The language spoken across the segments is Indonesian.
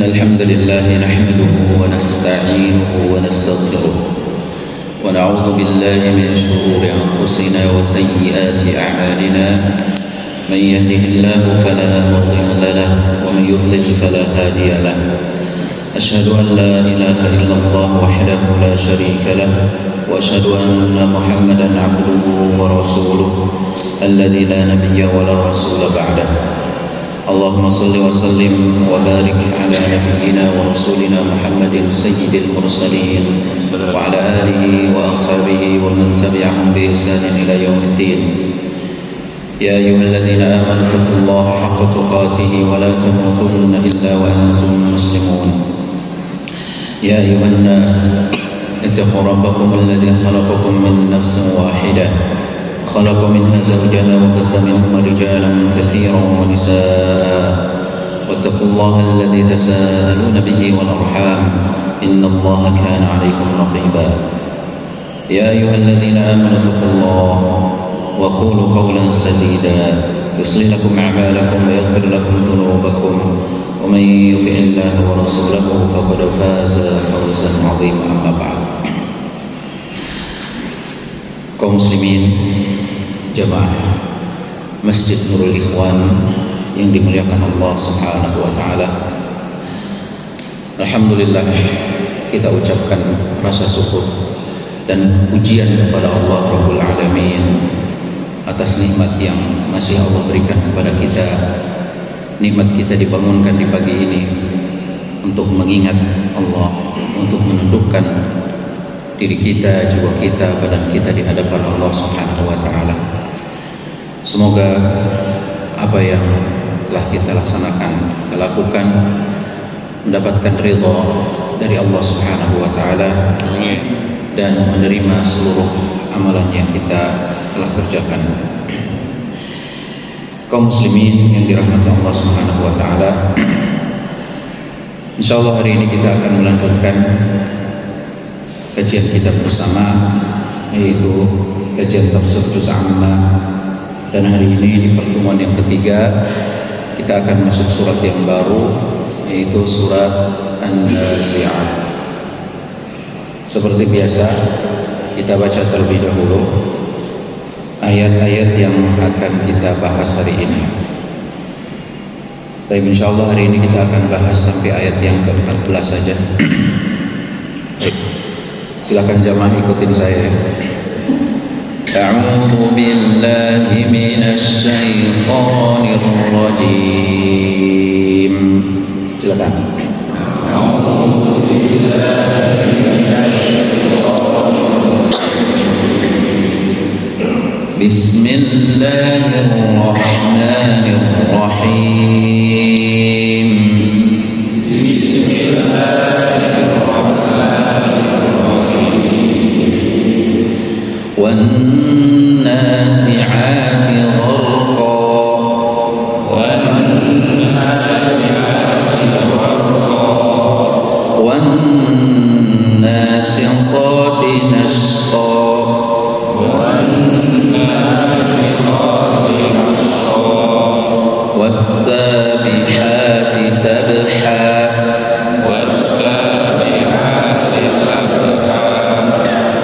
إن الحمد لله نحمده ونستعينه ونستغفره ونعوذ بالله من شرور أنفسنا وسيئات أعمالنا. من يهده الله فلا مضل له ومن يضلل فلا هادي له. أشهد أن لا إله إلا الله وحده لا شريك له وأشهد أن محمدا عبده ورسوله الذي لا نبي ولا رسول بعده. اللهم صل وسلم وبارك على نبينا ورسولنا محمد سيد المرسلين وعلى آله وأصحابه ومن تبعهم بإحسان إلى يوم الدين. يا أيها الذين آمنوا اتقوا الله حق تقاته ولا تموتن إلا وأنتم مسلمون. يا أيها الناس اتقوا ربكم الذي خلقكم من نفس واحدة خلق منها زوجها وبث منهما رجالا كثيرا ونساء واتقوا الله الذي تساءلون به والأرحام إن الله كان عليكم رقيبا. يا أيها الذين آمنوا اتقوا الله وقولوا قولا سديدا يصلح لكم أعمالكم ويغفر لكم ذنوبكم ومن يطع الله ورسوله فقد فاز فوزا عظيما. أما بعد. Kaum muslimin jamaah Masjid Nurul Ikhwan yang dimuliakan Allah Subhanahu wa taala. Alhamdulillah, kita ucapkan rasa syukur dan pujian kepada Allah Rabbul Alamin atas nikmat yang masih Allah berikan kepada kita. Nikmat kita dibangunkan di pagi ini untuk mengingat Allah, untuk menundukkan diri kita, jiwa kita, badan kita di hadapan Allah Subhanahu wa taala. Semoga apa yang telah kita laksanakan, kita lakukan, mendapatkan ridha dari Allah Subhanahu wa taala dan menerima seluruh amalan yang kita telah kerjakan. Kaum muslimin yang dirahmati Allah Subhanahu wa taala, insyaallah hari ini kita akan melanjutkan kajian kita bersama, yaitu kajian tafsir juz amma, dan hari ini di pertemuan yang ketiga kita akan masuk surat yang baru, yaitu surat An-Nazi'at. Seperti biasa kita baca terlebih dahulu ayat-ayat yang akan kita bahas hari ini. Tapi insyaallah hari ini kita akan bahas sampai ayat yang ke-14 saja. Silakan jamaah ikutin saya. A'udzu billahi minasy syaithanir rajim. Silakan. A'udzu billahi minasy syaithanir rajim. Bismillahirrahmanirrahim. والنازعات غرقا والناشطات نشطا والسابحات سبحا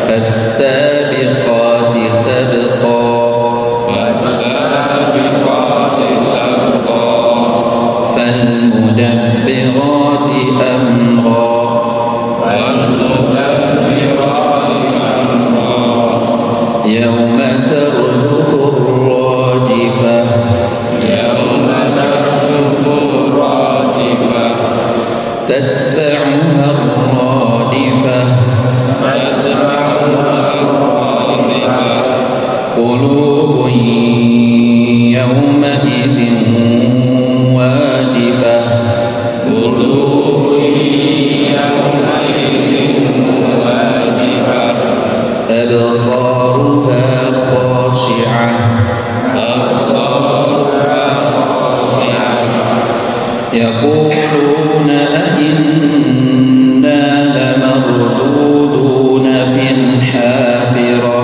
فالسابقات سبقا فالمدبرات أمرا يوم ترجف الراجفة تتبعها الرادفة قلوب يومئذ واجفة أبصارها خاشعة يقولون أئنا لمردودون في الحافرة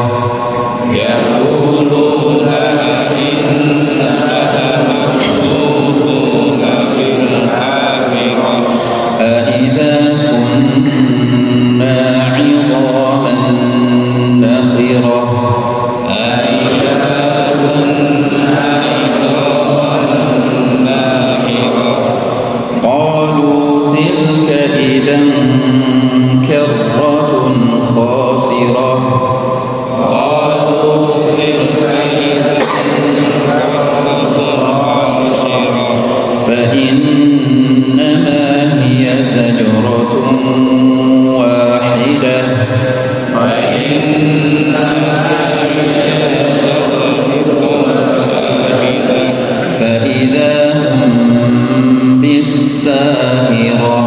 فإذا هم بالساهرة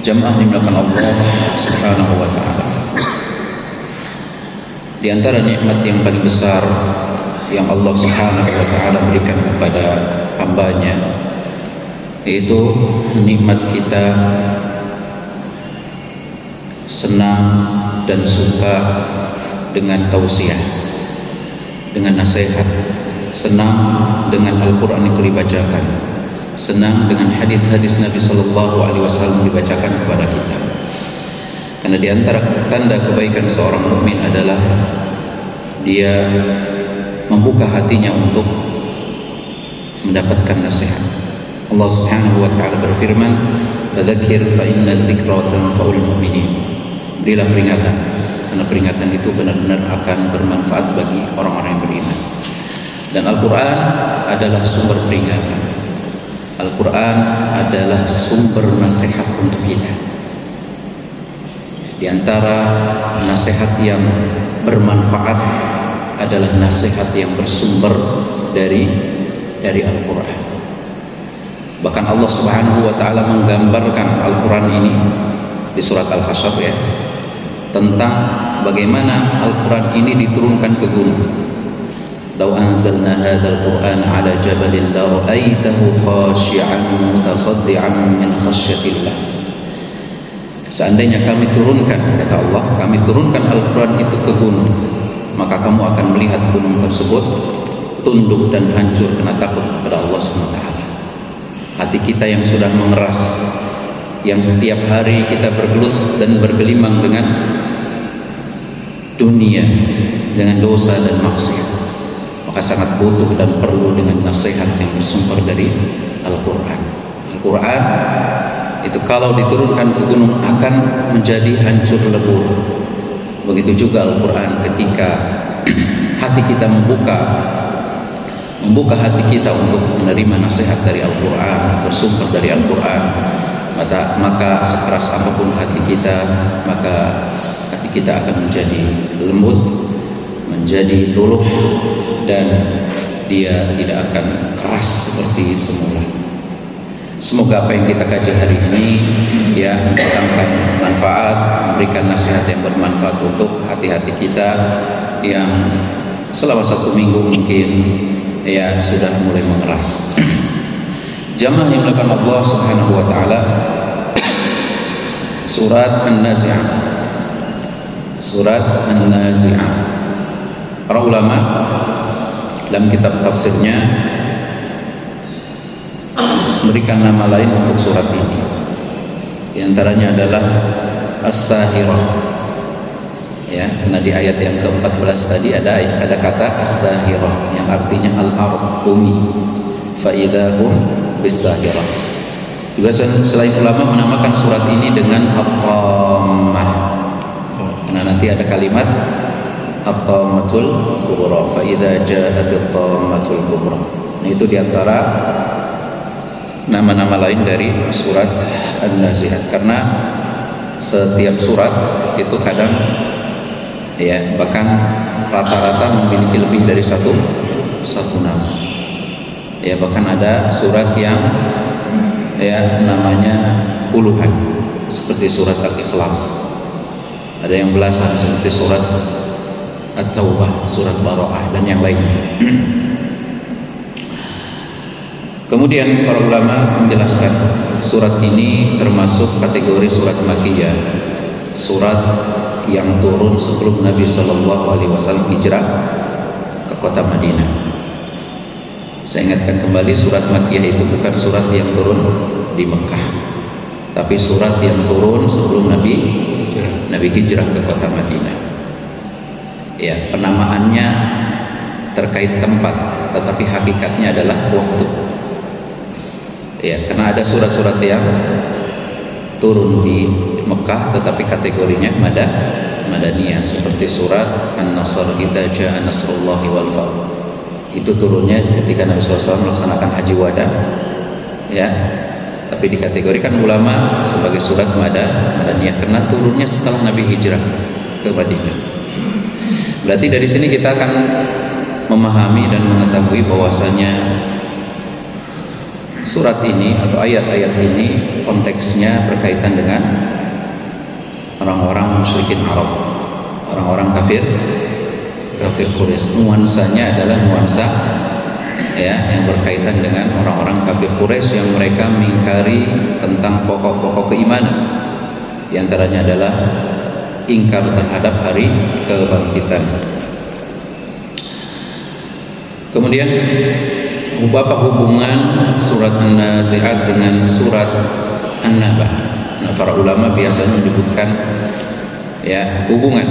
Jamaah dimulakan Allah Subhanahu wa ta'ala. Di antara nikmat yang paling besar yang Allah Subhanahu wa ta'ala berikan kepada hambanya, yaitu nikmat kita senang dan suka dengan tausiah, dengan nasihat, senang dengan Al-Quran itu dibacakan, senang dengan hadis-hadis Nabi Sallallahu Alaihi Wasallam dibacakan kepada kita. Karena di antara tanda kebaikan seorang mukmin adalah dia membuka hatinya untuk mendapatkan nasihat. Allah Subhanahu wa taala berfirman, "Fadzakir fa inna dzikra tanfa'ul mu'minin." Berilah peringatan, karena peringatan itu benar-benar akan bermanfaat bagi orang-orang yang beriman. Dan Al-Qur'an adalah sumber peringatan. Al-Quran adalah sumber nasihat untuk kita. Di antara nasihat yang bermanfaat adalah nasihat yang bersumber dari Al-Quran. Bahkan Allah Subhanahu wa ta'ala menggambarkan Al-Quran ini di surat Al-Hasyr, ya, tentang bagaimana Al-Quran ini diturunkan ke gunung. Lau anzalna hadzal Qur'ana 'ala jabalin la ra'aitahu khashi'an mutasaddian min khasyatillah. Seandainya kami turunkan, kata Allah, kami turunkan Al-Quran itu ke gunung, maka kamu akan melihat gunung tersebut tunduk dan hancur karena takut kepada Allah SWT. Hati kita yang sudah mengeras, yang setiap hari kita bergelut dan bergelimang dengan dunia, dengan dosa dan maksiat, maka sangat butuh dan perlu dengan nasihat yang bersumber dari Al-Quran. Al-Quran itu kalau diturunkan ke gunung akan menjadi hancur lebur. Begitu juga Al-Quran ketika hati kita membuka hati kita untuk menerima nasihat dari Al-Quran, bersumber dari Al-Quran, maka sekeras apapun hati kita, maka hati kita akan menjadi lembut, menjadi luluh, dan dia tidak akan keras seperti semula. Semoga apa yang kita kaji hari ini ya mendatangkan manfaat, memberikan nasihat yang bermanfaat untuk hati-hati kita yang selama 1 minggu mungkin ya sudah mulai mengeras. Jamaah yang dimuliakan Allah Subhanahu wa taala, surat An-Nazi'ah. Surat An-Nazi'ah. Para ulama dalam kitab tafsirnya memberikan nama lain untuk surat ini. Di antaranya adalah As-Sahirah. Ya, karena di ayat yang ke-14 tadi ada kata As-Sahirah yang artinya al-ard, bumi. Fa idzahum bis-sahirah. Juga selain ulama menamakan surat ini dengan At-Tammah. Karena nanti ada kalimat At-Tammatul Kubra, fa idza ja'atit Tammatul Kubra. Nah, itu diantara nama-nama lain dari surat An-Nazi'at, karena setiap surat itu kadang ya bahkan rata-rata memiliki lebih dari satu nama. Ya, bahkan ada surat yang ya namanya puluhan, seperti surat Al-Ikhlas. Ada yang belasan seperti surat At-Taubah, surat Bara'ah, dan yang lainnya. Kemudian para ulama menjelaskan surat ini termasuk kategori surat Makkiyah, surat yang turun sebelum Nabi Shallallahu Alaihi Wasallam hijrah ke kota Madinah. Saya ingatkan kembali, surat Makkiyah itu bukan surat yang turun di Mekah, tapi surat yang turun sebelum Nabi hijrah ke kota Madinah. Ya, penamaannya terkait tempat, tetapi hakikatnya adalah waktu. Ya, karena ada surat-surat yang turun di Mekah tetapi kategorinya Madaniyah, seperti surat An-Nasr, idza jaa nasrullahi wal fath. Itu turunnya ketika Nabi SAW melaksanakan haji wada, ya, tapi dikategorikan ulama sebagai surat Madaniyah karena turunnya setelah Nabi hijrah ke Madinah. Berarti dari sini kita akan memahami dan mengetahui bahwasanya surat ini atau ayat-ayat ini konteksnya berkaitan dengan orang-orang musyrikin Arab, orang-orang kafir Quraisy. Nuansanya adalah nuansa yang berkaitan dengan orang-orang kafir Quraisy yang mereka mengingkari tentang pokok-pokok keimanan. Di antaranya adalah ingkar terhadap hari kebangkitan. Kemudian apa hubungan surat An-Nazi'at dengan surat An-Naba? Nah, para ulama biasanya menyebutkan hubungan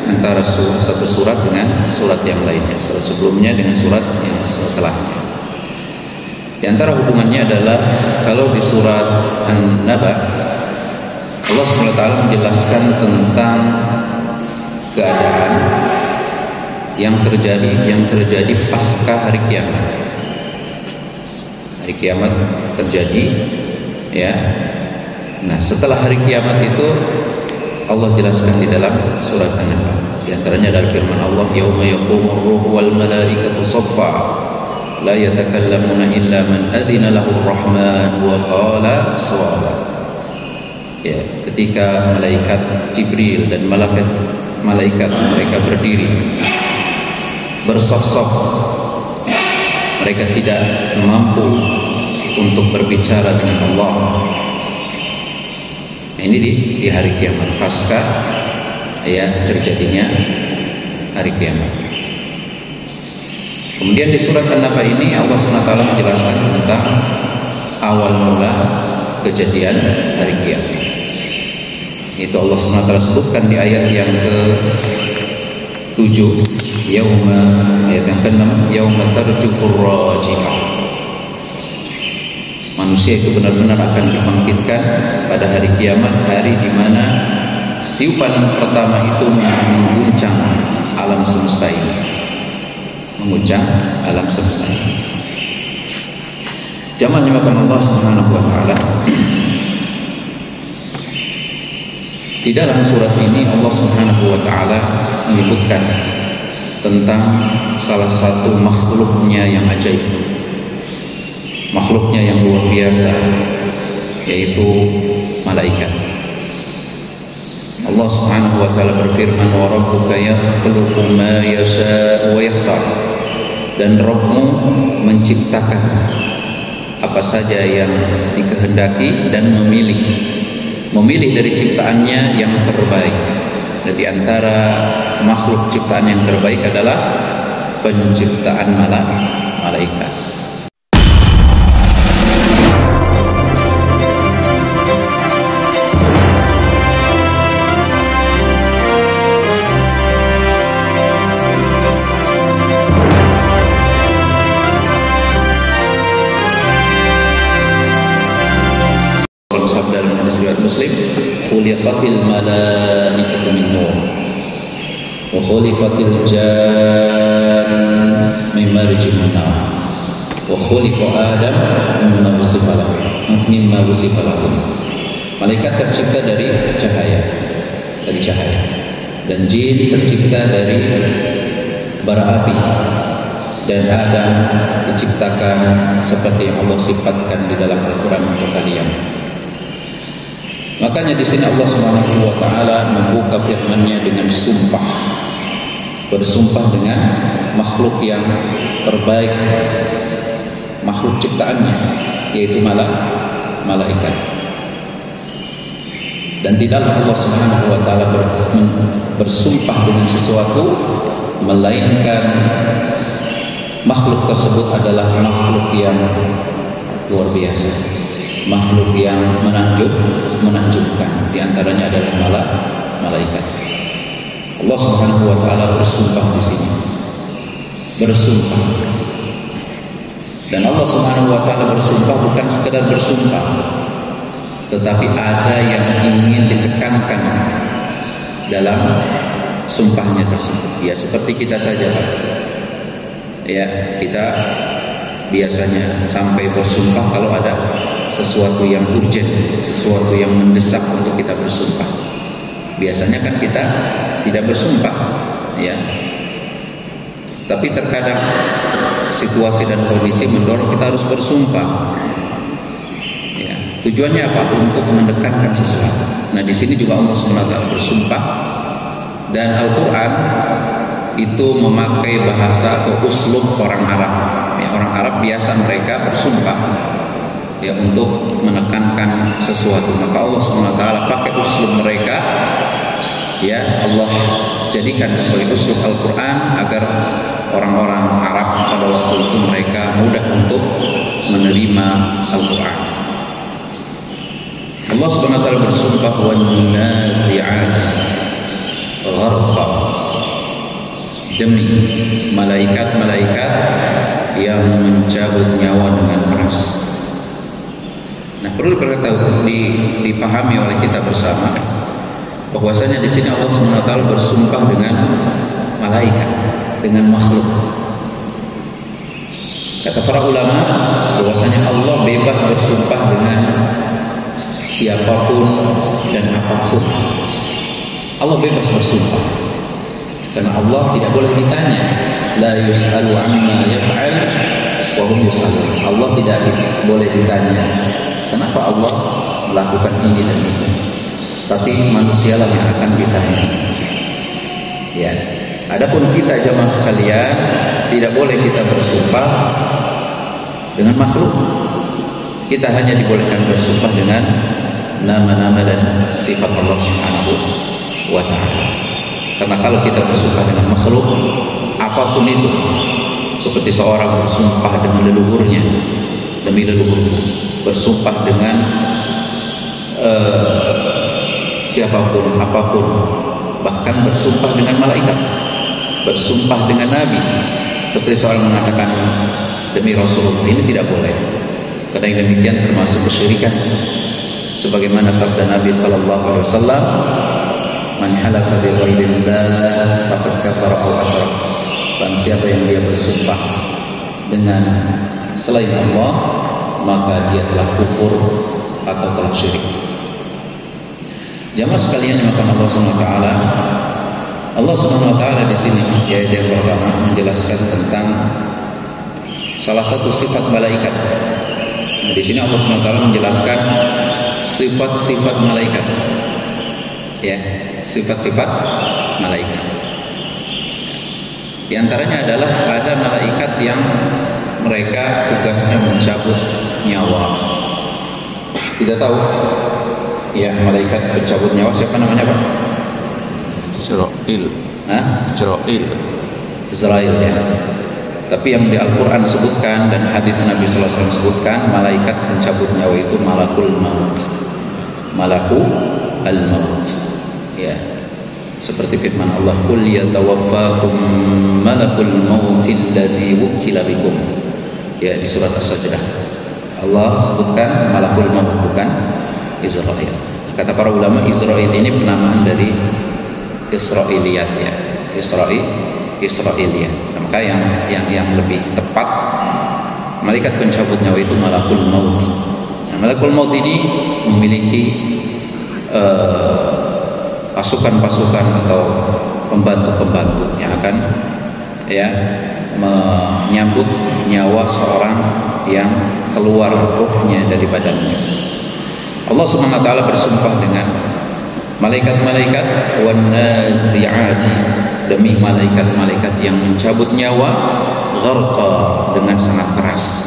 antara satu surat dengan surat yang lainnya, surat sebelumnya dengan surat yang setelahnya. Di antara hubungannya adalah kalau di surat An-Naba Allah SWT menjelaskan tentang keadaan yang terjadi pasca hari kiamat. Hari kiamat terjadi, Nah, setelah hari kiamat itu Allah jelaskan di dalam surat An-Naba. Di antaranya adalah firman Allah, "Yauma yaqumur ruhu wal malaikatu shaffa, la yatakallamuna illa man adzina lahu ar-rahman wa qala shawaba." Ketika malaikat Jibril dan malaikat mereka berdiri bersaf-saf, mereka tidak mampu untuk berbicara dengan Allah. Ini di hari kiamat, pasca terjadinya hari kiamat. Kemudian di surat An-Naba ini Allah SWT menjelaskan tentang awal mula kejadian hari kiamat. Itu Allah SWT sebutkan di ayat yang ke-7, ayat yang ke-6, yauma tarjufur rajifah. Manusia itu benar-benar akan dibangkitkan pada hari kiamat, hari di mana tiupan pertama itu mengguncang alam semesta ini. Mengguncang alam semesta ini. Jamaah dimakan Allah Subhanahu wa taala. Di dalam surat ini Allah Subhanahu wa taala menyebutkan tentang salah satu makhluknya yang ajaib, makhluknya yang luar biasa, yaitu malaikat. Allah Subhanahu wa taala berfirman, "Wa rabbuka yakhluqu ma yasha'u wa yakhtar." Dan Rabbmu menciptakan apa saja yang dikehendaki dan memilih dari ciptaannya yang terbaik. Dan di antara makhluk ciptaan yang terbaik adalah penciptaan malaikat. Muslim, khuliqatil malaikatu min nur wa khuliqatil jan min marjin min nar wa khuliqa adam mimma wusifa lahu. Malaikat tercipta dari cahaya, dan jin tercipta dari bara api, dan Adam diciptakan seperti yang Allah sifatkan di dalam Al-Quran untuk kalian. Makanya di sini Allah Subhanahu wa taala membuka firman-Nya dengan sumpah. Bersumpah dengan makhluk yang terbaik, makhluk ciptaannya, yaitu malaikat. Dan tidaklah Allah Subhanahu wa taala bersumpah dengan sesuatu melainkan makhluk tersebut adalah makhluk yang luar biasa, makhluk yang menakjubkan. Di antaranya adalah malaikat. Allah Subhanahu wa taala bersumpah di sini. Bersumpah. Dan Allah Subhanahu wa taala bersumpah bukan sekedar bersumpah, tetapi ada yang ingin ditekankan dalam sumpahnya tersebut. Ya, seperti kita saja, Pak. Ya, kita biasanya sampai bersumpah kalau ada sesuatu yang urgent, sesuatu yang mendesak untuk kita bersumpah. Biasanya kan kita tidak bersumpah, ya. Tapi terkadang situasi dan kondisi mendorong kita harus bersumpah. Ya, tujuannya apa? Untuk mendekankan sesuatu. Nah, di sini juga Allah SWT bersumpah, dan Al-Quran itu memakai bahasa atau uslub orang Arab. Ya, orang Arab biasa mereka bersumpah ya untuk menekankan sesuatu. Maka Allah SWT pakai uslub mereka. Ya, Allah jadikan sebagai uslub Al-Quran agar orang-orang Arab pada waktu itu mereka mudah untuk menerima Al-Quran. Allah SWT bersumpah, wan-nazi'ati gharqa, demi malaikat-malaikat yang mencabut nyawa dengan keras. Nah, perlu dipahami oleh kita bersama bahwasanya di sini Allah SWT bersumpah dengan malaikat, dengan makhluk. Kata para ulama bahwasanya Allah bebas bersumpah dengan siapapun dan apapun. Allah bebas bersumpah karena Allah tidak boleh ditanya. La yus'alu amma yaf'al wa hum yus'alun. Allah tidak boleh ditanya kenapa Allah melakukan ini dan itu, tapi manusialah yang akan ditanya. Ya, adapun kita jamaah sekalian tidak boleh kita bersumpah dengan makhluk. Kita hanya dibolehkan bersumpah dengan nama-nama dan sifat Allah Subhanahu wa ta'ala. Karena kalau kita bersumpah dengan makhluk apapun itu, seperti seorang bersumpah dengan leluhurnya, demi leluhurku, bersumpah dengan siapapun, apapun, bahkan bersumpah dengan malaikat, bersumpah dengan nabi, seperti seorang mengatakan demi Rasulullah, ini tidak boleh. Karena yang demikian termasuk kesyirikan, sebagaimana sabda Nabi sallallahu alaihi wasallam, man halafa bi ghairillah faqad kafara aw asyrak. Dan siapa yang dia bersumpah dengan selain Allah, maka dia telah kufur atau telah syirik. Jamaah sekalian yang dimakan Allah Subhanahu wa taala, Allah Subhanahu wa taala di sini ayat yang pertama menjelaskan tentang salah satu sifat malaikat. Nah, di sini Allah Subhanahu wa taala menjelaskan sifat-sifat malaikat. Ya, sifat-sifat malaikat. Di antaranya adalah ada malaikat yang mereka tugasnya mencabut nyawa. Kita tahu ya, malaikat pencabut nyawa siapa namanya, Pak? Israil. Israil ya. Tapi yang di Al-Quran sebutkan dan hadits Nabi sallallahu alaihi wasallam sebutkan, malaikat pencabut nyawa itu malakul maut. Malakul al-maut. Ya. Seperti firman Allah, "Qul yatawaffakum malakul maut alladzi wukila bikum." Ya, di surat As-Sajdah. Allah sebutkan malakul maut, bukan Israil. Kata para ulama, Israil ini penamaan dari Israiliyat ya. Israiliyat. Maka yang lebih tepat, malaikat pencabut nyawa itu malakul maut. Nah, malakul maut ini memiliki pasukan-pasukan atau pembantu-pembantu yang akan ya menyambut nyawa seorang yang keluar ruhnya dari badannya. Allah Subhanahu wa taala bersumpah dengan malaikat-malaikat wan-nazi'ati, demi malaikat-malaikat yang mencabut nyawa, gharqa, dengan sangat keras.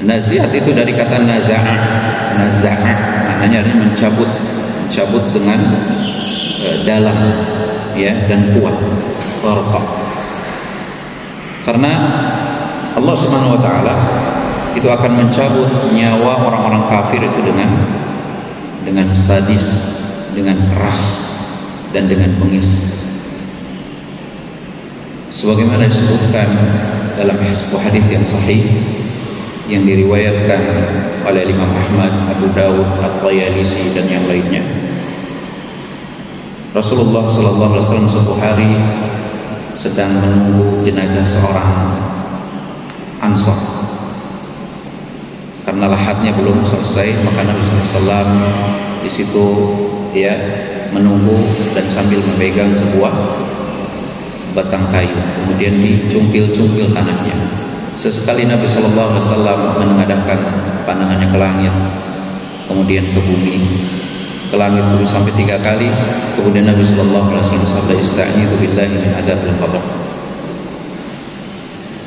Nazi'at itu dari kata naza'a. Naza'a maknanya mencabut dengan dalam ya dan kuat. Gharqa. Karena Allah Subhanahu wa taala itu akan mencabut nyawa orang-orang kafir itu dengan sadis, dengan keras, dan dengan bengis. Sebagaimana disebutkan dalam sebuah hadis yang sahih yang diriwayatkan oleh Imam Ahmad, Abu Dawud, At-Tayalisi dan yang lainnya, Rasulullah sallallahu alaihi wasallam suatu hari sedang menunggu jenazah seorang Ansar. Karena lahatnya belum selesai, maka Nabi SAW di situ ya menunggu dan sambil memegang sebuah batang kayu, kemudian dicungkil-cungkil tanahnya. Sesekali Nabi Shallallahu Alaihi Wasallam menengadahkan pandangannya ke langit, kemudian ke bumi, ke langit dulu sampai 3 kali. Kemudian Nabi Shallallahu Alaihi Wasallam bersabda, "Ista'idzu billahi min adzabil qabr."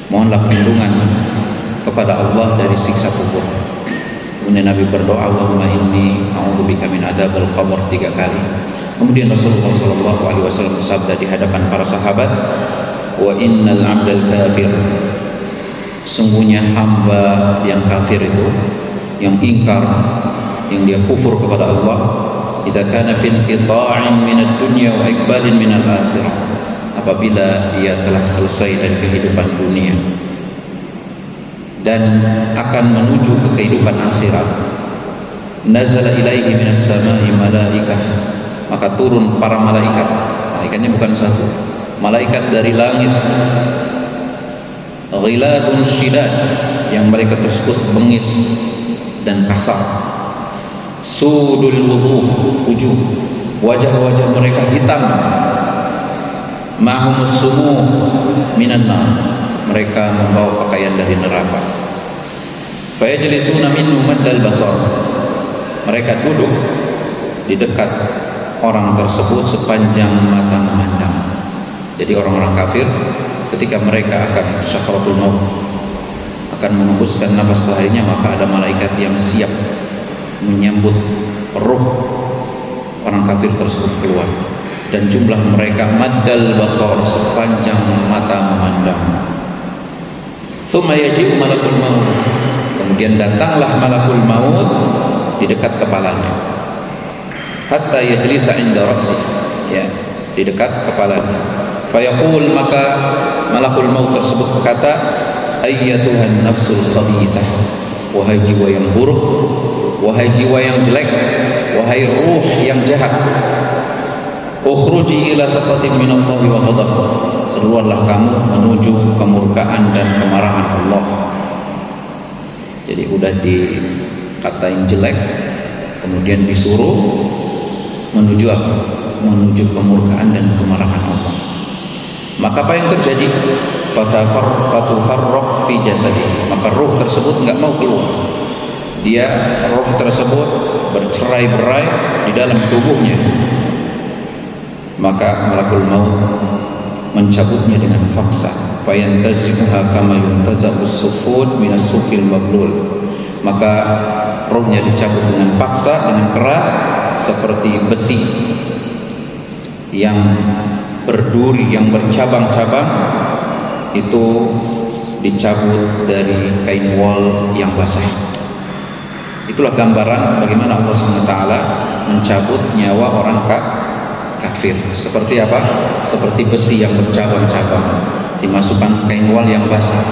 Mohonlah perlindungan kepada Allah dari siksa kubur. Kemudian Nabi berdoa, "Allahumma inni a'udzubika min adzabil qabr" 3 kali. Kemudian Rasulullah Shallallahu Alaihi Wasallam bersabda di hadapan para sahabat, "Wa innal 'abdal kafir." Sungguhnya hamba yang kafir itu, yang ingkar, yang dia kufur kepada Allah, idza kana fil qita'in minad dunya wa iqbalin minal akhirah, apabila ia telah selesai dari kehidupan dunia dan akan menuju ke kehidupan akhirat, nazala ilaihi minas sama'i malaikah, maka turun para malaikat. Malaikatnya bukan satu, malaikat dari langit, ghilatun syidad, yang mereka tersebut bengis dan kasar, sudul wujuh, wajah-wajah mereka hitam, ma'humus sumuh minan nar, mereka membawa pakaian dari neraka. Fayajlisuna minhu maddal basar, mereka duduk di dekat orang tersebut sepanjang mata memandang. Jadi orang-orang kafir ketika mereka akan syakaratul maut, akan menghembuskan nafas terakhirnya, maka ada malaikat yang siap menyambut ruh orang kafir tersebut keluar, dan jumlah mereka maddal basar, sepanjang mata memandang. Tsumma yaji'u malakul maut, kemudian datanglah malakul maut di dekat kepalanya, hatta yajlisa 'inda ra'si, ya, di dekat kepalanya. Fayaqul, maka malakul maut tersebut berkata, "Ayyatuhan nafsul khabithah," wahai jiwa yang buruk, wahai jiwa yang jelek, wahai ruh yang jahat, "Ukhruji ila sakhatin minallahi wa ghadab," keluarlah kamu menuju kemurkaan dan kemarahan Allah. Jadi udah dikatain jelek, kemudian disuruh menuju apa? Menuju kemurkaan dan kemarahan Allah. Maka apa yang terjadi? Fatufarraq fi jasadi, maka ruh tersebut nggak mau keluar. Roh tersebut bercerai-berai di dalam tubuhnya. Maka malakul maut mencabutnya dengan paksa. Fayantazimuha kama yuntazabus sufud minas sufil mablul, maka rohnya dicabut dengan paksa, dengan keras, seperti besi yang berduri, yang bercabang-cabang, itu dicabut dari kain wol yang basah. Itulah gambaran bagaimana Allah SWT mencabut nyawa orang kafir. Seperti apa? Seperti besi yang bercabang-cabang dimasukkan kain wol yang basah.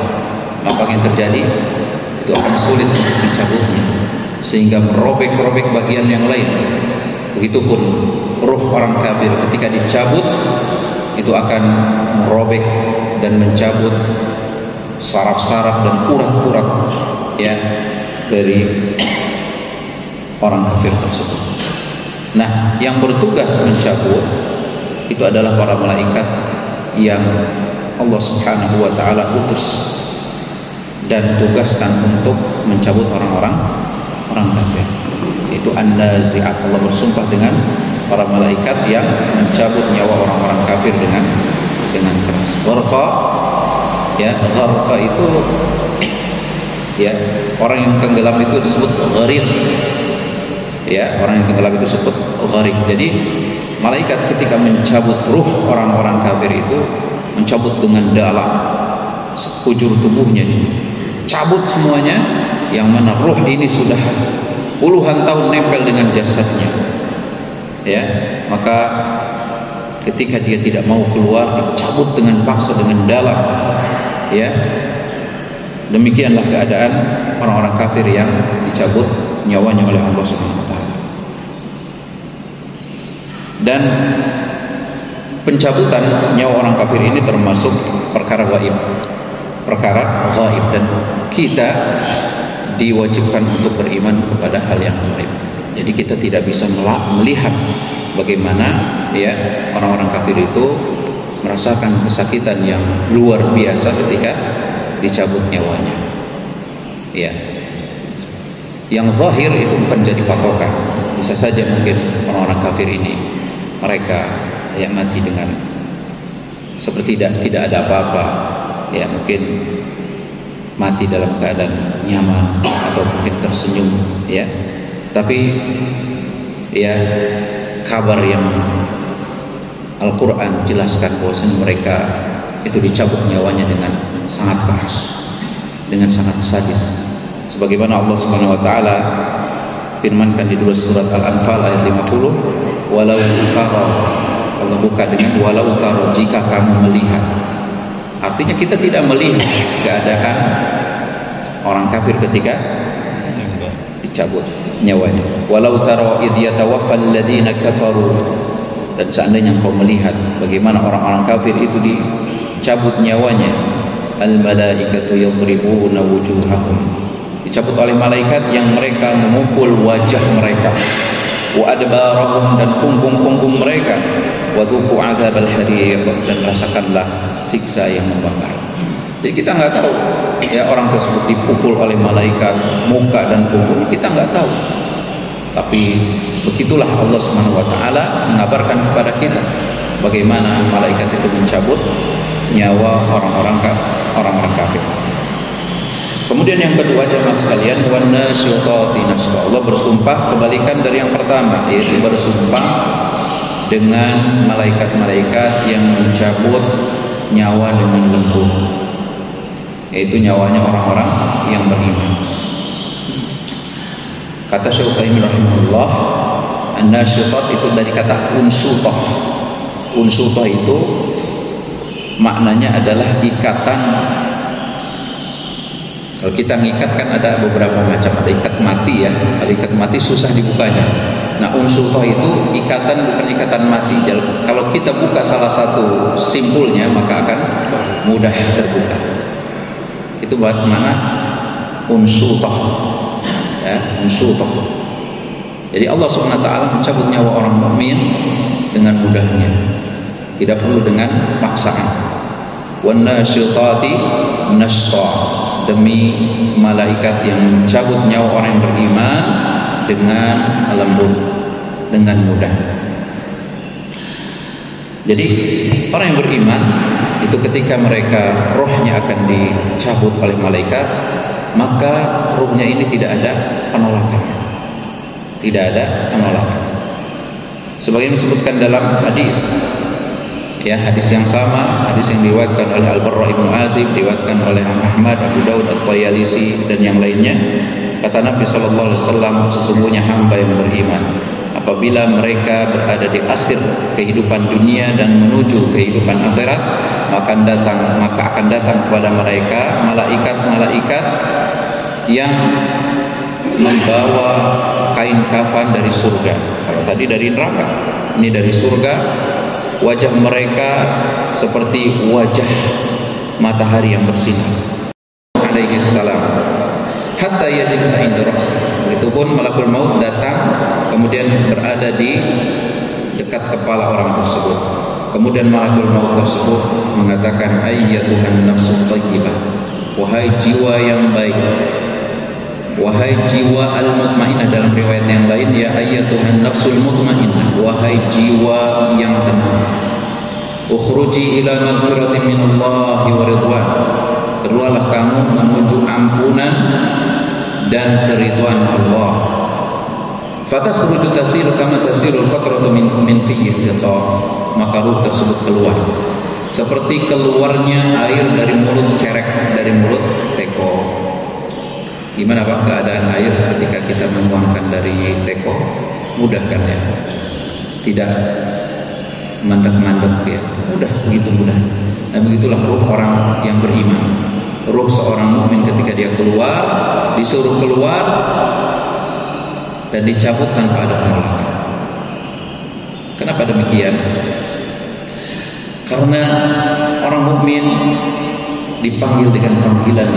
Apa yang terjadi? Itu akan sulit untuk mencabutnya, sehingga merobek-robek bagian yang lain. Begitupun ruh orang kafir ketika dicabut, itu akan merobek dan mencabut saraf-saraf dan urat-urat, ya, dari orang kafir tersebut. Nah, yang bertugas mencabut itu adalah para malaikat yang Allah Subhanahu wa taala utus dan tugaskan untuk mencabut orang kafir. Itu an-nazi'at, Allah bersumpah dengan para malaikat yang mencabut nyawa orang-orang kafir dengan keras. Gharqa, ya, gharqa itu, ya, orang yang tenggelam itu disebut gharik. Ya, orang yang tenggelam itu disebut gharik. Jadi malaikat ketika mencabut ruh orang-orang kafir itu mencabut dengan dalam sekujur tubuhnya, cabut semuanya, yang mana ruh ini sudah puluhan tahun nempel dengan jasadnya, ya, maka ketika dia tidak mau keluar, dicabut dengan paksa, dengan dalam, ya. Demikianlah keadaan orang-orang kafir yang dicabut nyawanya oleh Allah Subhanahu wa taala. Dan pencabutan nyawa orang kafir ini termasuk perkara gaib, dan kita diwajibkan untuk beriman kepada hal yang gaib. Jadi kita tidak bisa melihat bagaimana, ya, orang-orang kafir itu merasakan kesakitan yang luar biasa ketika dicabut nyawanya. Ya. Yang zahir itu bukan jadi patokan. Bisa saja mungkin orang-orang kafir ini mereka yang mati dengan seperti tidak ada apa-apa. Ya, mungkin mati dalam keadaan nyaman atau mungkin tersenyum, ya. Tapi ya, kabar yang Al-Quran jelaskan bahwasanya mereka itu dicabut nyawanya dengan sangat keras, dengan sangat sadis. Sebagaimana Allah Subhanahu wa taala firmankan di dua surat Al-Anfal ayat 50, walau tara, Allah buka dengan walau tara, jika kamu melihat. Artinya kita tidak melihat keadaan orang kafir ketika dicabut nyawanya. Walau tara idh yatawaffal ladzina kafaru, dan seandainya kau melihat bagaimana orang-orang kafir itu dicabut nyawanya, al malaikatu yadribuna wujuhahum, dicabut oleh malaikat yang mereka memukul wajah mereka, wa adbarahum, dan punggung-punggung mereka, wa dzuqu azabal hariq, dan rasakanlah siksa yang membakar. Jadi kita nggak tahu ya orang tersebut dipukul oleh malaikat muka dan punggung, kita nggak tahu. Tapi begitulah Allah Subhanahu wa taala mengabarkan kepada kita bagaimana malaikat itu mencabut nyawa orang-orang kafir. Kemudian yang kedua, jemaah sekalian, wan nasyitati nashta. Allah bersumpah kebalikan dari yang pertama, yaitu bersumpah dengan malaikat-malaikat yang mencabut nyawa dengan lembut, yaitu nyawanya orang-orang yang beriman. Kata Syekh Utsaimin rahimahullah, an-nasyitat itu dari kata unsutah. Unsutah itu maknanya adalah ikatan. Kalau kita ngikat kan ada beberapa macam, ada ikat mati ya. Kalau ikat mati susah dibukanya. Nah, unsutah itu ikatan, bukan ikatan mati. Kalau kita buka salah satu simpulnya maka akan mudah terbuka. Itu buat mana unsutah. Ya, unsutah. Jadi Allah Subhanahu wa taala mencabut nyawa orang mukmin dengan mudahnya. Tidak perlu dengan paksaan. Wan nasyitati nashta, demi malaikat yang mencabut nyawa orang yang beriman dengan lembut, dengan mudah. Jadi orang yang beriman itu ketika mereka rohnya akan dicabut oleh malaikat, maka rohnya ini tidak ada penolakan. Tidak ada penolakan. Sebagaimana disebutkan dalam hadis, ya, hadis yang sama, hadis yang diriwayatkan oleh Al-Barra Ibnu Azib, diriwayatkan oleh Ahmad, Abu Daud, At-Tayalisi, dan yang lainnya. Kata Nabi sallallahu alaihi wasallam, sesungguhnya hamba yang beriman apabila mereka berada di akhir kehidupan dunia dan menuju kehidupan akhirat, maka akan datang kepada mereka malaikat-malaikat yang membawa kain kafan dari surga. Kalau tadi dari neraka, ini dari surga. Wajah mereka seperti wajah matahari yang bersinar. Alaihi salam. Hatta yajlisa inda ra'si. Begitupun malakul maut datang kemudian berada di dekat kepala orang tersebut. Kemudian malakul maut tersebut mengatakan, ayyatuhan nafsul thayyibah, wahai jiwa yang baik, wahai jiwa al-mutmainnah. Dalam riwayat yang lain, ya ayyatuhan nafsul mutmainnah, wahai jiwa yang tenang, ukhruji ila maghfiratin minallahi wa ridwan, keluarlah kamu menuju ampunan dan keridhaan Allah. Fatakhruju tasilu kama tasilul qatratu min fihi siqa, maka ruh tersebut keluar seperti keluarnya air dari mulut cerek, dari mulut teko. Gimana Pak keadaan air ketika kita menuangkan dari teko? Mudah kan ya? Tidak mandek-mandek ya, mudah, begitu mudah. Nah, begitulah ruh orang yang beriman. Ruh seorang mukmin ketika dia keluar, disuruh keluar dan dicabut tanpa ada penolakan. Kenapa demikian? Karena orang mukmin dipanggil dengan panggilan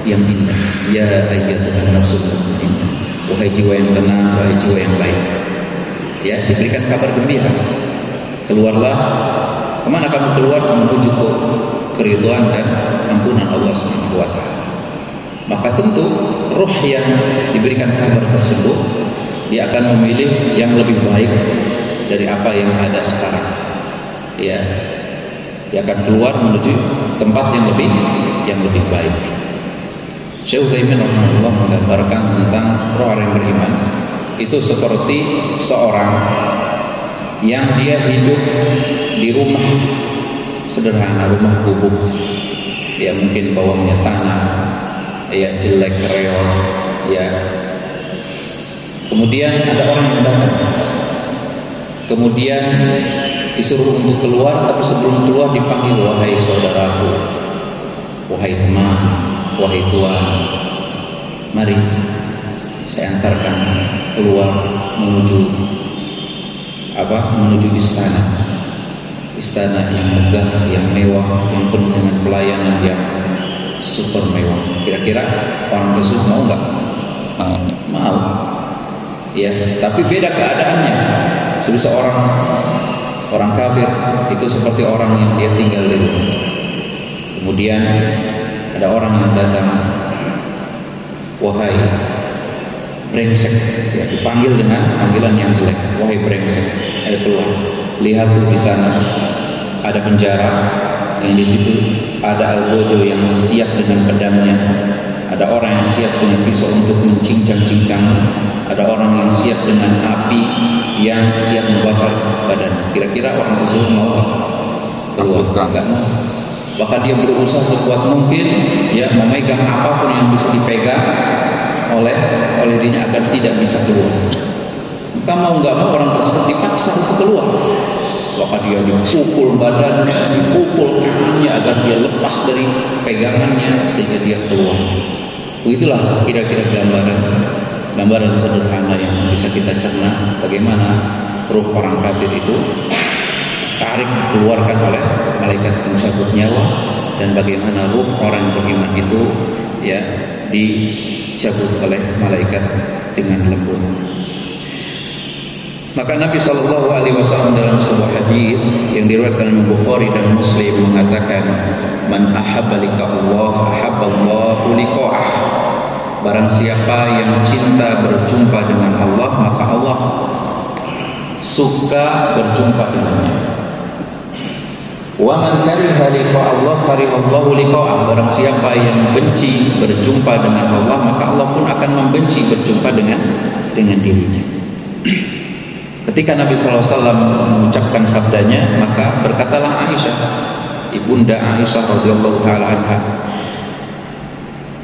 yang indah. Ya ayyatuhan nafsul mutmainnah, wahai jiwa yang tenang, wahai jiwa yang baik. Ya, diberikan kabar gembira. Keluarlah Kemana kamu keluar? Menuju ke keridhaan dan ampunan Allah Subhanahu wa taala. Maka tentu ruh yang diberikan kabar tersebut dia akan memilih yang lebih baik dari apa yang ada sekarang. Ya, dia akan keluar menuju tempat yang lebih baik. Syekh Utsaimin rahimahullah menggambarkan tentang roh orang yang beriman itu seperti seorang yang dia hidup di rumah sederhana, rumah gubuk, ya mungkin bawahnya tanah, ya jelek, reot, ya. Kemudian ada orang yang datang, kemudian disuruh untuk keluar, tapi sebelum keluar dipanggil, wahai saudaraku, wahai teman, wahai tuan, mari saya antarkan keluar menuju istana yang megah, yang mewah, yang penuh dengan pelayanan yang super mewah. Kira-kira orang tersebut mau nggak? Mau. Ya, tapi beda keadaannya. Seorang orang kafir itu seperti orang yang dia tinggal di rumah. Kemudian ada orang yang datang, wahai brengsek, ya, dipanggil dengan panggilan yang jelek, wahai brengsek, ayo keluar. Lihat tuh di sana ada penjara, yang di situ ada algojo yang siap dengan pedangnya, ada orang yang siap dengan pisau untuk mencincang-cincang, ada orang yang siap dengan api yang siap membakar badan. Kira-kira orang tersebut mau keluar? Enggak mau. Bahkan dia berusaha sekuat mungkin, ya, memegang apapun yang bisa dipegang oleh dirinya agar tidak bisa keluar. Maka mau nggak mau orang tersebut dipaksa untuk keluar. Maka dia dipukul badannya, dipukul tangannya agar dia lepas dari pegangannya sehingga dia keluar. Begitulah kira-kira gambaran sederhana yang bisa kita cerna bagaimana ruh orang kafir itu tarik dikeluarkan oleh malaikat pencabut nyawa, dan bagaimana ruh orang yang beriman itu, ya, dicabut oleh malaikat dengan lembut. Maka Nabi SAW dalam sebuah hadis yang diriwayatkan oleh Bukhari dan Muslim mengatakan, man ahabba liqa Allah ahabballahu liqa'ah. Barang siapa yang cinta berjumpa dengan Allah, maka Allah suka berjumpa dengannya. Wa man kariha liqa Allah karihallahu liqa'ah. Barang siapa yang benci berjumpa dengan Allah, maka Allah pun akan membenci berjumpa dengan dirinya. Ketika Nabi SAW mengucapkan sabdanya, maka berkatalah Aisyah, ibunda Aisyah radhiyallahu taala anha.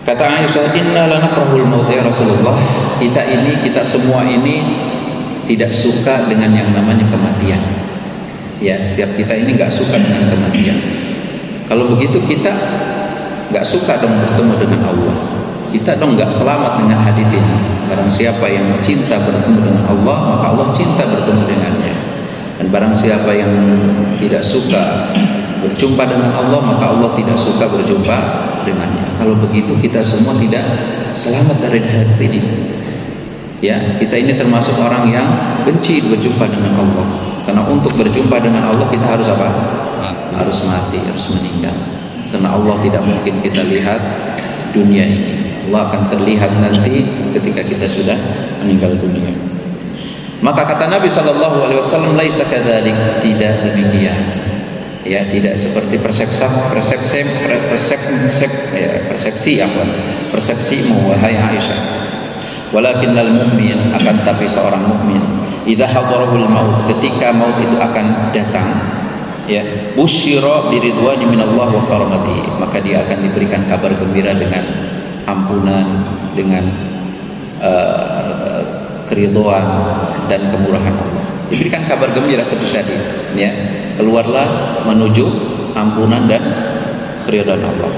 Kata Aisyah, inna lanakrahul maut ya Rasulullah. Kita semua ini tidak suka dengan yang namanya kematian. Ya, setiap kita ini nggak suka dengan kematian. Kalau begitu kita nggak suka dong bertemu dengan Allah. Kita dong nggak selamat dengan hadits ini. Barang siapa yang cinta bertemu dengan Allah, maka Allah cinta bertemu dengannya. Dan barang siapa yang tidak suka berjumpa dengan Allah, maka Allah tidak suka berjumpa dengannya. Kalau begitu kita semua tidak selamat dari hadits ini. Ya, kita ini termasuk orang yang benci berjumpa dengan Allah. Karena untuk berjumpa dengan Allah kita harus apa? Harus mati, harus meninggal. Karena Allah tidak mungkin kita lihat dunia ini. Allah akan terlihat nanti ketika kita sudah meninggal dunia. Maka kata Nabi SAW, laisa kadzalik, tidak demikian. Ya, tidak seperti persepsimu wahai Aisyah. Walakinnal mu'min, akan tapi seorang mukmin, idza hadarahul maut, ketika maut itu akan datang, ya, busyira biridwani minallah wa karamatihi, maka dia akan diberikan kabar gembira dengan ampunan, dengan keridhaan dan kemurahan Allah. Diberikan kabar gembira seperti tadi, ya, keluarlah menuju ampunan dan keridhaan Allah.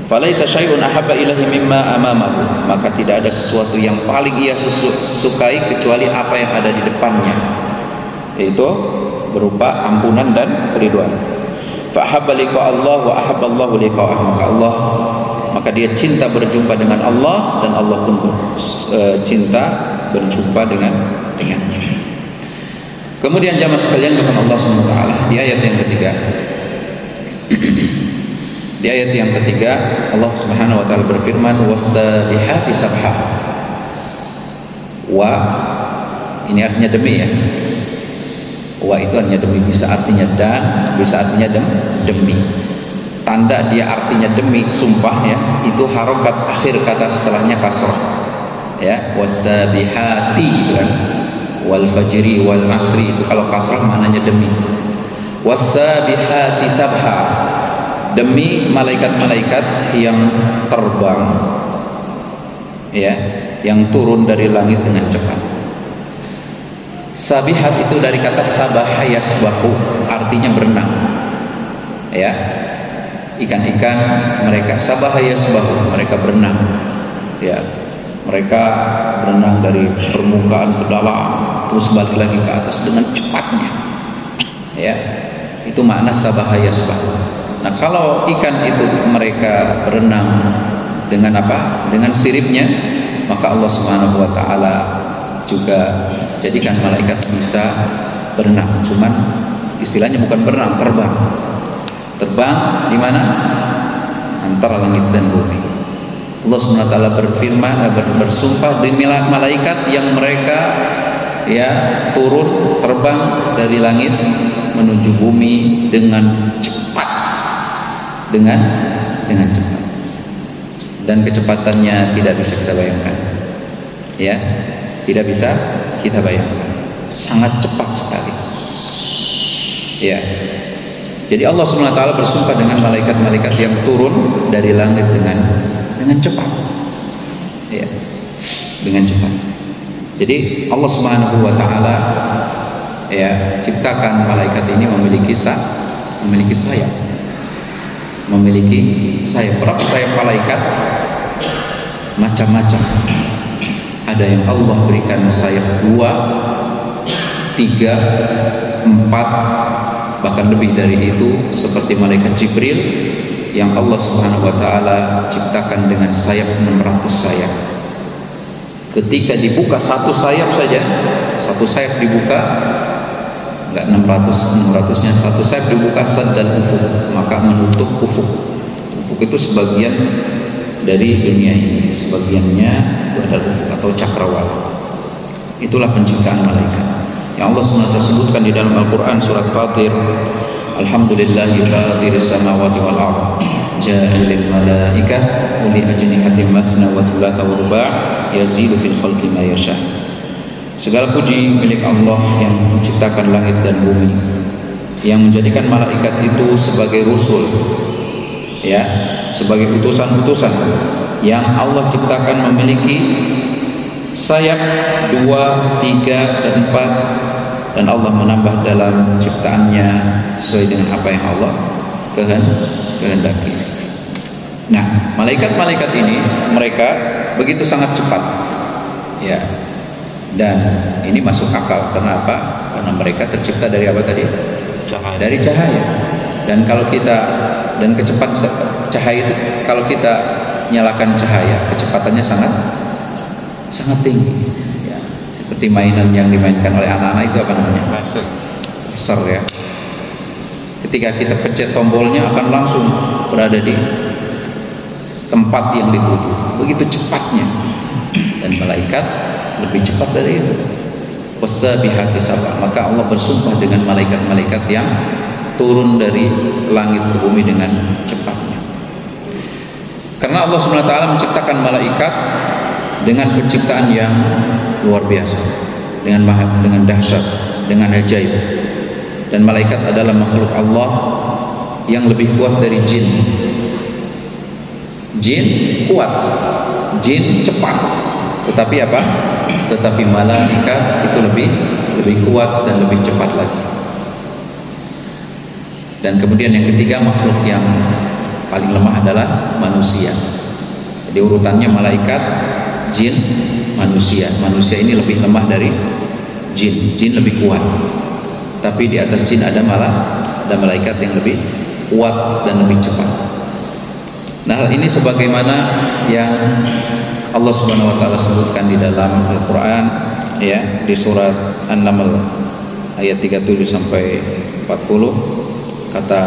Falaisa syai'un ahabba ilaihi mimma amamahu, maka tidak ada sesuatu yang paling ia sukai kecuali apa yang ada di depannya, yaitu berupa ampunan dan keridhaan. Fa ahabba liqa Allah wa ahabballahu liqa'ah, maka dia cinta berjumpa dengan Allah, dan Allah pun cinta berjumpa dengannya. Kemudian jamaah sekalian dengan Allah Subhanahu wa taala di ayat yang ketiga. Di ayat yang ketiga Allah Subhanahu wa taala berfirman was-sabihati sabha. Wa ini artinya demi ya. Wa itu artinya demi, bisa artinya dan, bisa artinya demi. Tanda dia artinya demi, sumpah ya, itu harokat akhir kata setelahnya kasrah. Ya, was-sabihati kan. Wal fajri wal asri itu kalau kasrah maknanya demi. Was-sabihati sabha. Demi malaikat-malaikat yang terbang ya, yang turun dari langit dengan cepat. Sabihat itu dari kata sabaha yasbahu, artinya berenang ya, ikan-ikan mereka sabaha yasbahu, mereka berenang ya, mereka berenang dari permukaan ke dalam terus balik lagi ke atas dengan cepatnya ya, itu makna sabaha yasbahu. Nah kalau ikan itu mereka berenang dengan apa? Dengan siripnya, maka Allah Subhanahu wa taala juga jadikan malaikat bisa berenang. Cuman istilahnya bukan berenang, terbang. Terbang di mana? Antara langit dan bumi. Allah Subhanahu wa taala berfirman, bersumpah demi malaikat yang mereka ya turun terbang dari langit menuju bumi dengan cepat. Dengan cepat, dan kecepatannya tidak bisa kita bayangkan ya, tidak bisa kita bayangkan, sangat cepat sekali ya. Jadi Allah SWT bersumpah dengan malaikat-malaikat yang turun dari langit dengan cepat ya, dengan cepat. Jadi Allah SWT ya ciptakan malaikat ini memiliki sayap. Memiliki sayap. Berapa sayap malaikat? Macam-macam. Ada yang Allah berikan sayap 2, 3, 4, bahkan lebih dari itu, seperti malaikat Jibril yang Allah Subhanahu wa taala ciptakan dengan sayap 600 sayap. Ketika dibuka satu sayap saja, satu sayap dibuka, enggak 600-nya, satu sayap dibuka saddal ufuk, maka menutup ufuk. Ufuk itu sebagian dari dunia ini, sebagiannya itu adalah ufuk atau cakrawala. Itulah penciptaan malaikat yang Allah SWT sebutkan di dalam Al-Quran surat Fatir. Alhamdulillahi fatiris samawati wal ardh ja'ilil malaika uli ajnihatin mathna wa thulatha wa ruba' yazidu fil khalqi ma yasha. Segala puji milik Allah yang menciptakan langit dan bumi, yang menjadikan malaikat itu sebagai rusul ya, sebagai utusan-utusan yang Allah ciptakan memiliki sayap 2, 3, dan 4, dan Allah menambah dalam ciptaannya sesuai dengan apa yang Allah kehendaki. Nah, malaikat-malaikat ini mereka begitu sangat cepat ya. Dan ini masuk akal. Karena apa? Karena mereka tercipta dari apa tadi? Cahaya. Dari cahaya. Dan kalau kita kecepatan cahaya itu, kalau kita nyalakan cahaya, kecepatannya sangat tinggi. Ya. Seperti mainan yang dimainkan oleh anak-anak itu apa namanya? Laser ya. Ketika kita pencet tombolnya akan langsung berada di tempat yang dituju. Begitu cepatnya. Dan malaikat lebih cepat dari itu. Wasabihati sabha. Maka Allah bersumpah dengan malaikat-malaikat yang turun dari langit ke bumi dengan cepatnya. Karena Allah SWT menciptakan malaikat dengan penciptaan yang luar biasa, dengan dahsyat, dengan ajaib. Dan malaikat adalah makhluk Allah yang lebih kuat dari jin. Jin kuat, jin cepat, tetapi apa? Tetapi malaikat itu lebih kuat dan lebih cepat lagi. Dan kemudian yang ketiga, makhluk yang paling lemah adalah manusia. Jadi urutannya malaikat, jin, manusia. Manusia ini lebih lemah dari jin. Jin lebih kuat. Tapi di atas jin ada malaikat yang lebih kuat dan lebih cepat. Nah, hal ini sebagaimana yang Allah Subhanahu wa taala sebutkan di dalam Al-Qur'an ya, di surat An-Naml ayat 37 sampai 40, kata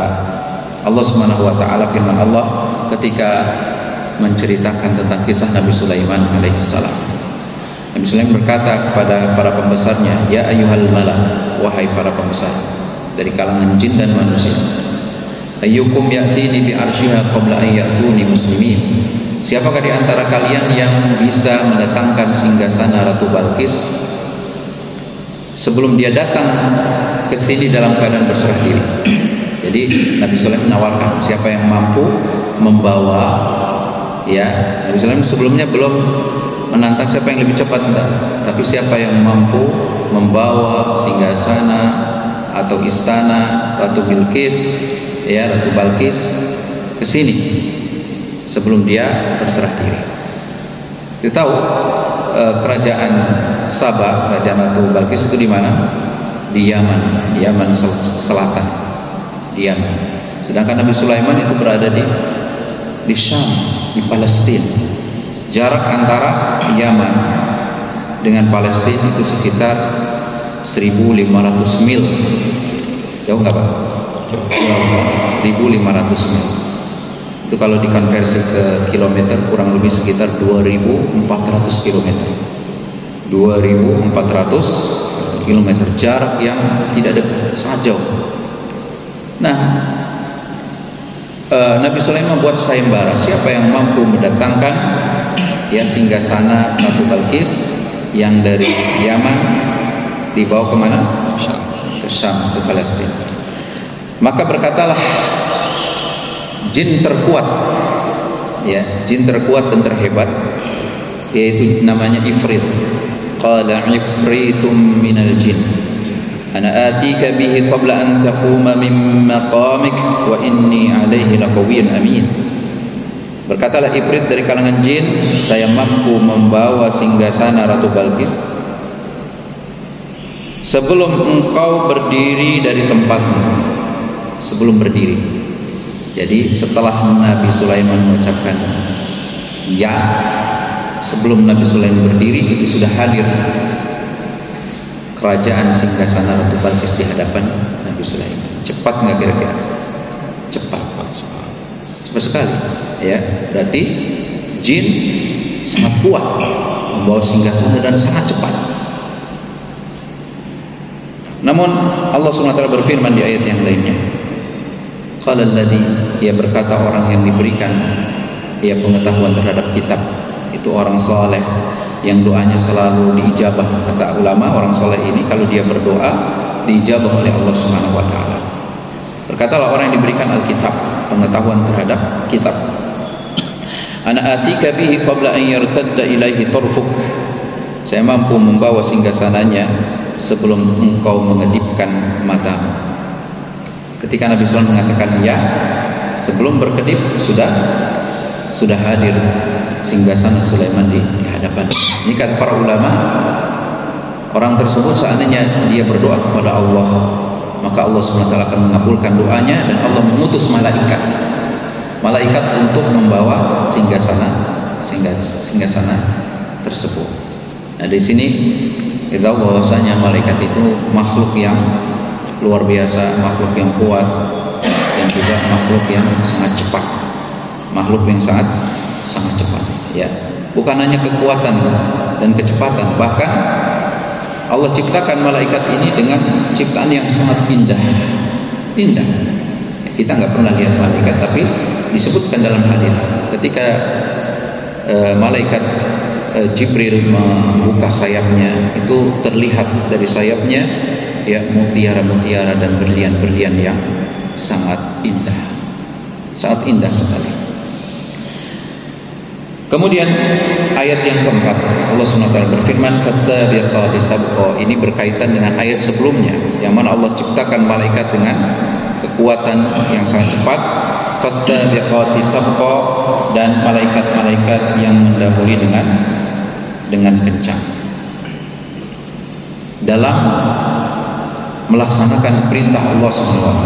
Allah Subhanahu wa taala, firman Allah ketika menceritakan tentang kisah Nabi Sulaiman alaihissalam. Nabi Sulaiman berkata kepada para pembesarnya, ya ayyuhal mala, wahai para pembesar dari kalangan jin dan manusia, ayyukum ya'tini bi arsyiha qabla an ya'tuni muslimin. Siapakah di antara kalian yang bisa mendatangkan singgasana Ratu Balqis sebelum dia datang ke sini dalam keadaan berserah diri? Jadi Nabi Sulaiman menawarkan siapa yang mampu membawa, ya, Nabi Sulaiman sebelumnya belum menantang siapa yang lebih cepat, tapi siapa yang mampu membawa singgasana atau istana Ratu Bilqis, ya, Ratu Balqis ke sini sebelum dia berserah diri. Kita tahu kerajaan Sabah, kerajaan Ratu Balqis itu di mana? Di Yaman, di Yaman selatan, di Yaman. Sedangkan Nabi Sulaiman itu berada di Syam, di Palestina. Jarak antara Yaman dengan Palestina itu sekitar 1.500 mil. Jauh nggak Pak? 1.500 mil. Itu kalau dikonversi ke kilometer kurang lebih sekitar 2.400 kilometer. 2.400 kilometer, jarak yang tidak dekat, sangat jauh. Nah, Nabi Sulaiman membuat sayembara, siapa yang mampu mendatangkan, ya, singgasana Ratu Balqis yang dari Yaman dibawa kemana? Ke Syam, ke Palestina. Maka berkatalah jin terkuat, ya, jin terkuat dan terhebat, yaitu namanya Ifrit. Qala ifritum minal jin ana atika bihi qabla an taquma min maqamik wa inni alaihi laqawiyyun amin. Berkatalah Ifrit dari kalangan jin, saya mampu membawa singgasana Ratu Balqis sebelum engkau berdiri dari tempatmu, sebelum berdiri. Jadi setelah Nabi Sulaiman mengucapkan ya, sebelum Nabi Sulaiman berdiri itu sudah hadir kerajaan singgasana Ratu Balqis di hadapan Nabi Sulaiman. Cepat nggak kira-kira? Cepat, cepat sekali, ya. Berarti jin sangat kuat membawa singgasana dan sangat cepat. Namun Allah SWT berfirman di ayat yang lainnya, qala alladzi, ia berkata orang yang diberikan, ya, pengetahuan terhadap kitab, itu orang saleh yang doanya selalu diijabah. Kata ulama, orang saleh ini kalau dia berdoa diijabah oleh Allah Subhanahu wa taala. Berkatalah orang yang diberikan Alkitab, pengetahuan terhadap kitab, ana atika bihi qabla an yartadda ilaihi tarfuk, saya mampu membawa singgasananya sebelum engkau mengedipkan matamu. Ketika Nabi Sulaiman mengatakan ya, sebelum berkedip sudah hadir singgasana Sulaiman di hadapan. Ini kata para ulama, orang tersebut seandainya dia berdoa kepada Allah, maka Allah SWT akan mengabulkan doanya dan Allah mengutus malaikat untuk membawa singgasana tersebut. Nah, di sini kita tahu bahwasanya malaikat itu makhluk yang luar biasa, makhluk yang kuat, dan juga makhluk yang sangat cepat, makhluk yang sangat cepat, ya. Bukan hanya kekuatan dan kecepatan, bahkan Allah ciptakan malaikat ini dengan ciptaan yang sangat indah. Kita nggak pernah lihat malaikat, tapi disebutkan dalam hadis ketika malaikat Jibril membuka sayapnya, itu terlihat dari sayapnya, ya, mutiara-mutiara dan berlian-berlian yang sangat indah sekali. Kemudian ayat yang keempat, Allah SWT berfirman fasabiqati sabqa. Ini berkaitan dengan ayat sebelumnya, yang mana Allah ciptakan malaikat dengan kekuatan yang sangat cepat, fasabiqati sabqa, dan malaikat-malaikat yang mendahului dengan kencang dalam melaksanakan perintah Allah SWT,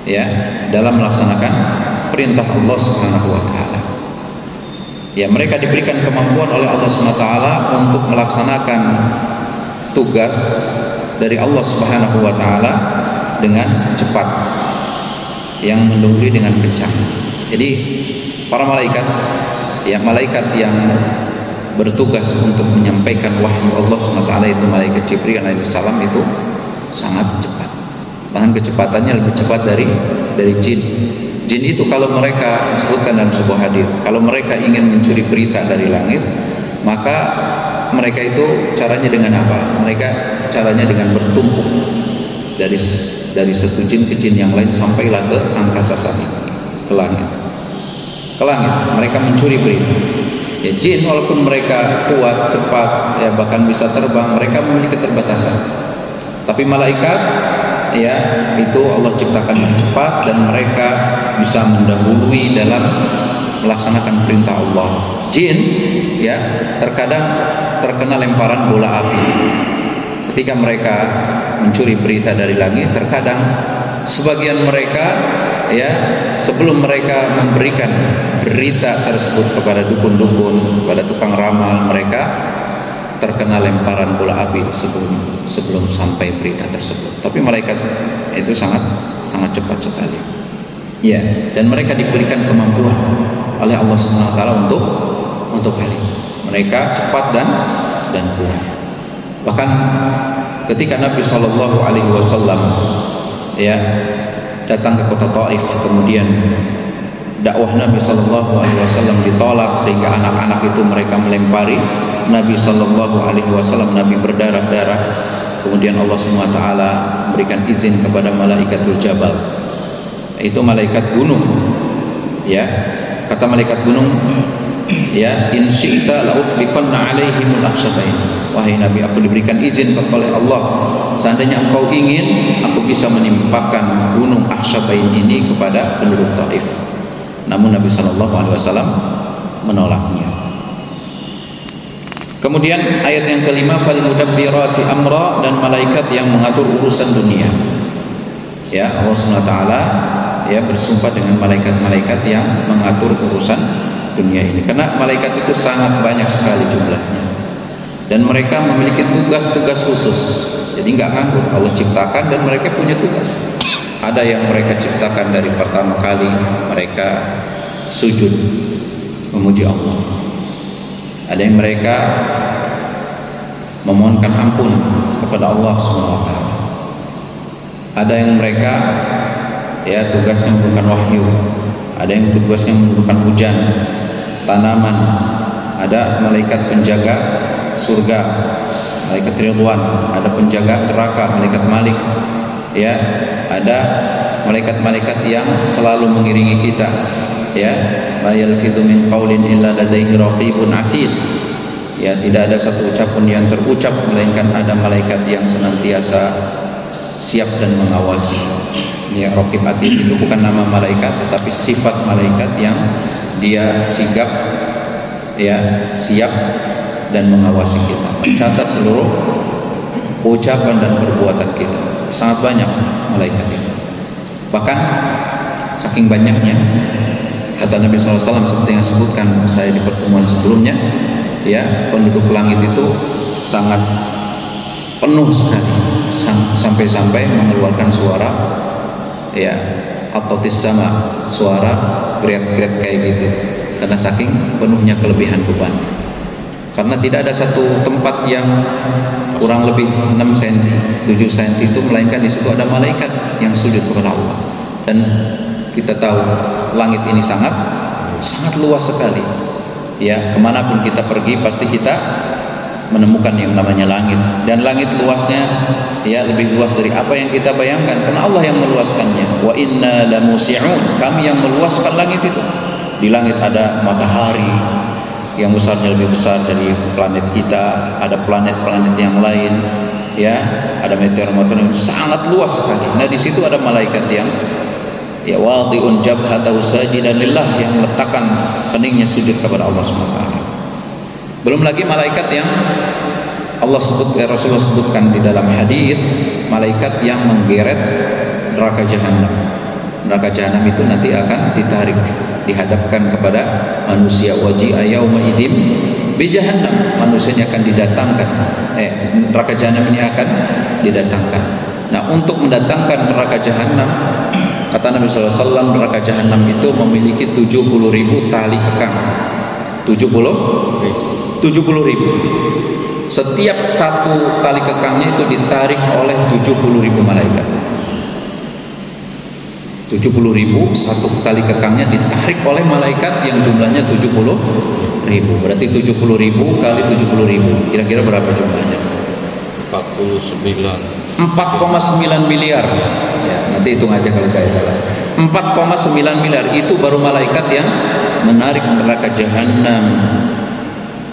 ya, dalam melaksanakan perintah Allah SWT. Ya, mereka diberikan kemampuan oleh Allah SWT untuk melaksanakan tugas dari Allah Subhanahu wa taala dengan cepat, yang mendahului dengan kencang. Jadi para malaikat, ya malaikat yang bertugas untuk menyampaikan wahyu Allah SWT itu malaikat Jibril alaihissalam itu sangat cepat. Bahkan kecepatannya lebih cepat dari jin. Jin itu kalau mereka sebutkan dalam sebuah hadis, kalau mereka ingin mencuri berita dari langit, maka mereka itu caranya dengan apa? Mereka caranya dengan bertumpuk dari satu jin ke jin yang lain sampailah ke angkasa sana, ke langit. Ke langit mereka mencuri berita. Ya, jin walaupun mereka kuat, cepat, ya bahkan bisa terbang, mereka memiliki keterbatasan. Tapi malaikat, ya itu Allah ciptakan yang cepat dan mereka bisa mendahului dalam melaksanakan perintah Allah. Jin, ya terkadang terkena lemparan bola api. Ketika mereka mencuri berita dari langit, terkadang sebagian mereka, ya sebelum mereka memberikan berita tersebut kepada dukun-dukun, kepada tukang ramal, mereka terkena lemparan bola api sebelum sampai berita tersebut. Tapi malaikat itu sangat cepat sekali. Ya, dan mereka diberikan kemampuan oleh Allah Subhanahu wa taala untuk hal itu. Mereka cepat dan kuat. Bahkan ketika Nabi Shallallahu alaihi wasallam ya datang ke kota Taif, kemudian dakwah Nabi Shallallahu alaihi wasallam ditolak sehingga anak-anak itu mereka melempari Nabi Shallallahu alaihi wasallam, Nabi berdarah-darah. Kemudian Allah Subhanahu wa taala memberikan izin kepada malaikatul jabal, itu malaikat gunung. Ya, kata malaikat gunung, ya in syi'ta la'utbiqanna 'alaihimul akhshabain. Wahai Nabi, aku diberikan izin oleh Allah, seandainya engkau ingin, aku bisa menimpakan gunung Akhshabain ini kepada penduduk Taif. Namun Nabi Shallallahu alaihi wasallam menolaknya. Kemudian ayat yang kelima, fal mudabbirati amra, dan malaikat yang mengatur urusan dunia. Ya, Allah Subhanahu wa taala ya bersumpah dengan malaikat-malaikat yang mengatur urusan dunia ini, karena malaikat itu sangat banyak sekali jumlahnya dan mereka memiliki tugas-tugas khusus. Jadi nggak nganggur, Allah ciptakan dan mereka punya tugas. Ada yang mereka ciptakan dari pertama kali mereka sujud memuji Allah, ada yang mereka memohonkan ampun kepada Allah Subhanahu wa taala, ada yang mereka ya tugasnya memberikan wahyu, ada yang tugasnya memberikan hujan, tanaman, ada malaikat penjaga surga, malaikat Ridwan, ada penjaga neraka, malaikat Malik, ya ada malaikat-malaikat yang selalu mengiringi kita, ya ma yalfidhu min qaulin illa ladaihi raqibun atid. Ya, tidak ada satu ucapan yang terucap melainkan ada malaikat yang senantiasa siap dan mengawasi. Ya, raqib atid itu bukan nama malaikat tetapi sifat malaikat yang dia sigap, ya siap dan mengawasi kita, mencatat seluruh ucapan dan perbuatan kita. Sangat banyak malaikat itu. Bahkan saking banyaknya, kata Nabi SAW seperti yang sebutkan saya di pertemuan sebelumnya, ya penduduk langit itu sangat penuh sekali, sampai-sampai mengeluarkan suara, ya atotis sama, suara geret-geret kayak gitu, karena saking penuhnya kelebihan beban. Karena tidak ada satu tempat yang kurang lebih 6 cm, 7 cm itu, melainkan di situ ada malaikat yang sujud kepada Allah. Dan kita tahu langit ini sangat luas sekali. Ya, kemanapun kita pergi pasti kita menemukan yang namanya langit. Dan langit luasnya ya lebih luas dari apa yang kita bayangkan, karena Allah yang meluaskannya. Wa inna lamusi'un, kami yang meluaskan langit itu. Di langit ada matahari yang besarnya lebih besar dari planet kita, ada planet-planet yang lain, ya ada meteor-meteor yang sangat luas sekali. Nah di situ ada malaikat yang ya wadhi'un jabhatahu sajidan lillah, yang meletakkan keningnya sujud kepada Allah SWT. Belum lagi malaikat yang Allah Rasulullah sebutkan di dalam hadis, malaikat yang menggeret neraka jahanam. Neraka jahanam itu nanti akan ditarik, dihadapkan kepada manusia. Waji'a yauma idzin Jahannam, manusia ini akan didatangkan, neraka jahanam ini akan didatangkan. Nah, untuk mendatangkan neraka jahanam, kata Nabi SAW, neraka jahanam itu memiliki 70.000 tali kekang. 70.000. Setiap satu tali kekangnya itu ditarik oleh 70.000 malaikat. 70.000, satu tali kekangnya ditarik oleh malaikat yang jumlahnya 70.000. Berarti 70.000 kali 70.000, kira-kira berapa jumlahnya? 4,9 miliar. Ya, nanti hitung aja kalau saya salah. 4,9 miliar itu baru malaikat yang menarik neraka jahanam.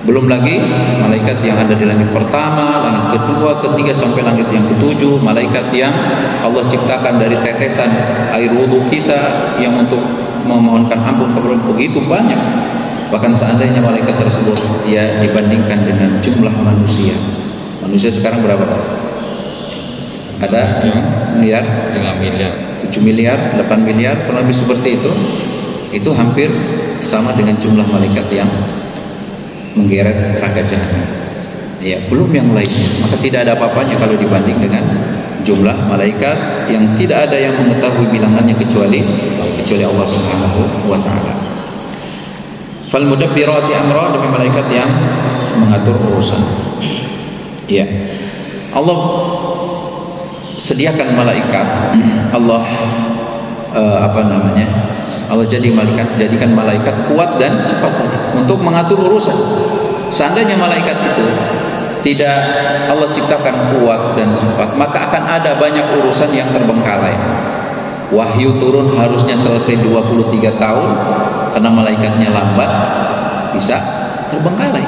Belum lagi malaikat yang ada di langit pertama, langit kedua, ketiga sampai langit yang ketujuh, malaikat yang Allah ciptakan dari tetesan air wudhu kita yang untuk memohonkan ampun kepada begitu banyak. Bahkan seandainya malaikat tersebut ya dibandingkan dengan jumlah manusia. Manusia sekarang berapa? Ada miliar, 5 miliar, 7 miliar, 8 miliar, kurang lebih seperti itu. Itu hampir sama dengan jumlah malaikat yang menggeret neraka jahanam. Ya, belum yang lainnya. Maka tidak ada apa-apanya kalau dibanding dengan jumlah malaikat yang tidak ada yang mengetahui bilangannya kecuali Allah Subhanahu wa taala. Fal mudabbirati amra, demi malaikat yang mengatur urusan. Ya. Allah sediakan malaikat, Allah Allah jadikan malaikat kuat dan cepat tadi untuk mengatur urusan. Seandainya malaikat itu tidak Allah ciptakan kuat dan cepat, maka akan ada banyak urusan yang terbengkalai. Wahyu turun harusnya selesai 23 tahun, karena malaikatnya lambat bisa terbengkalai.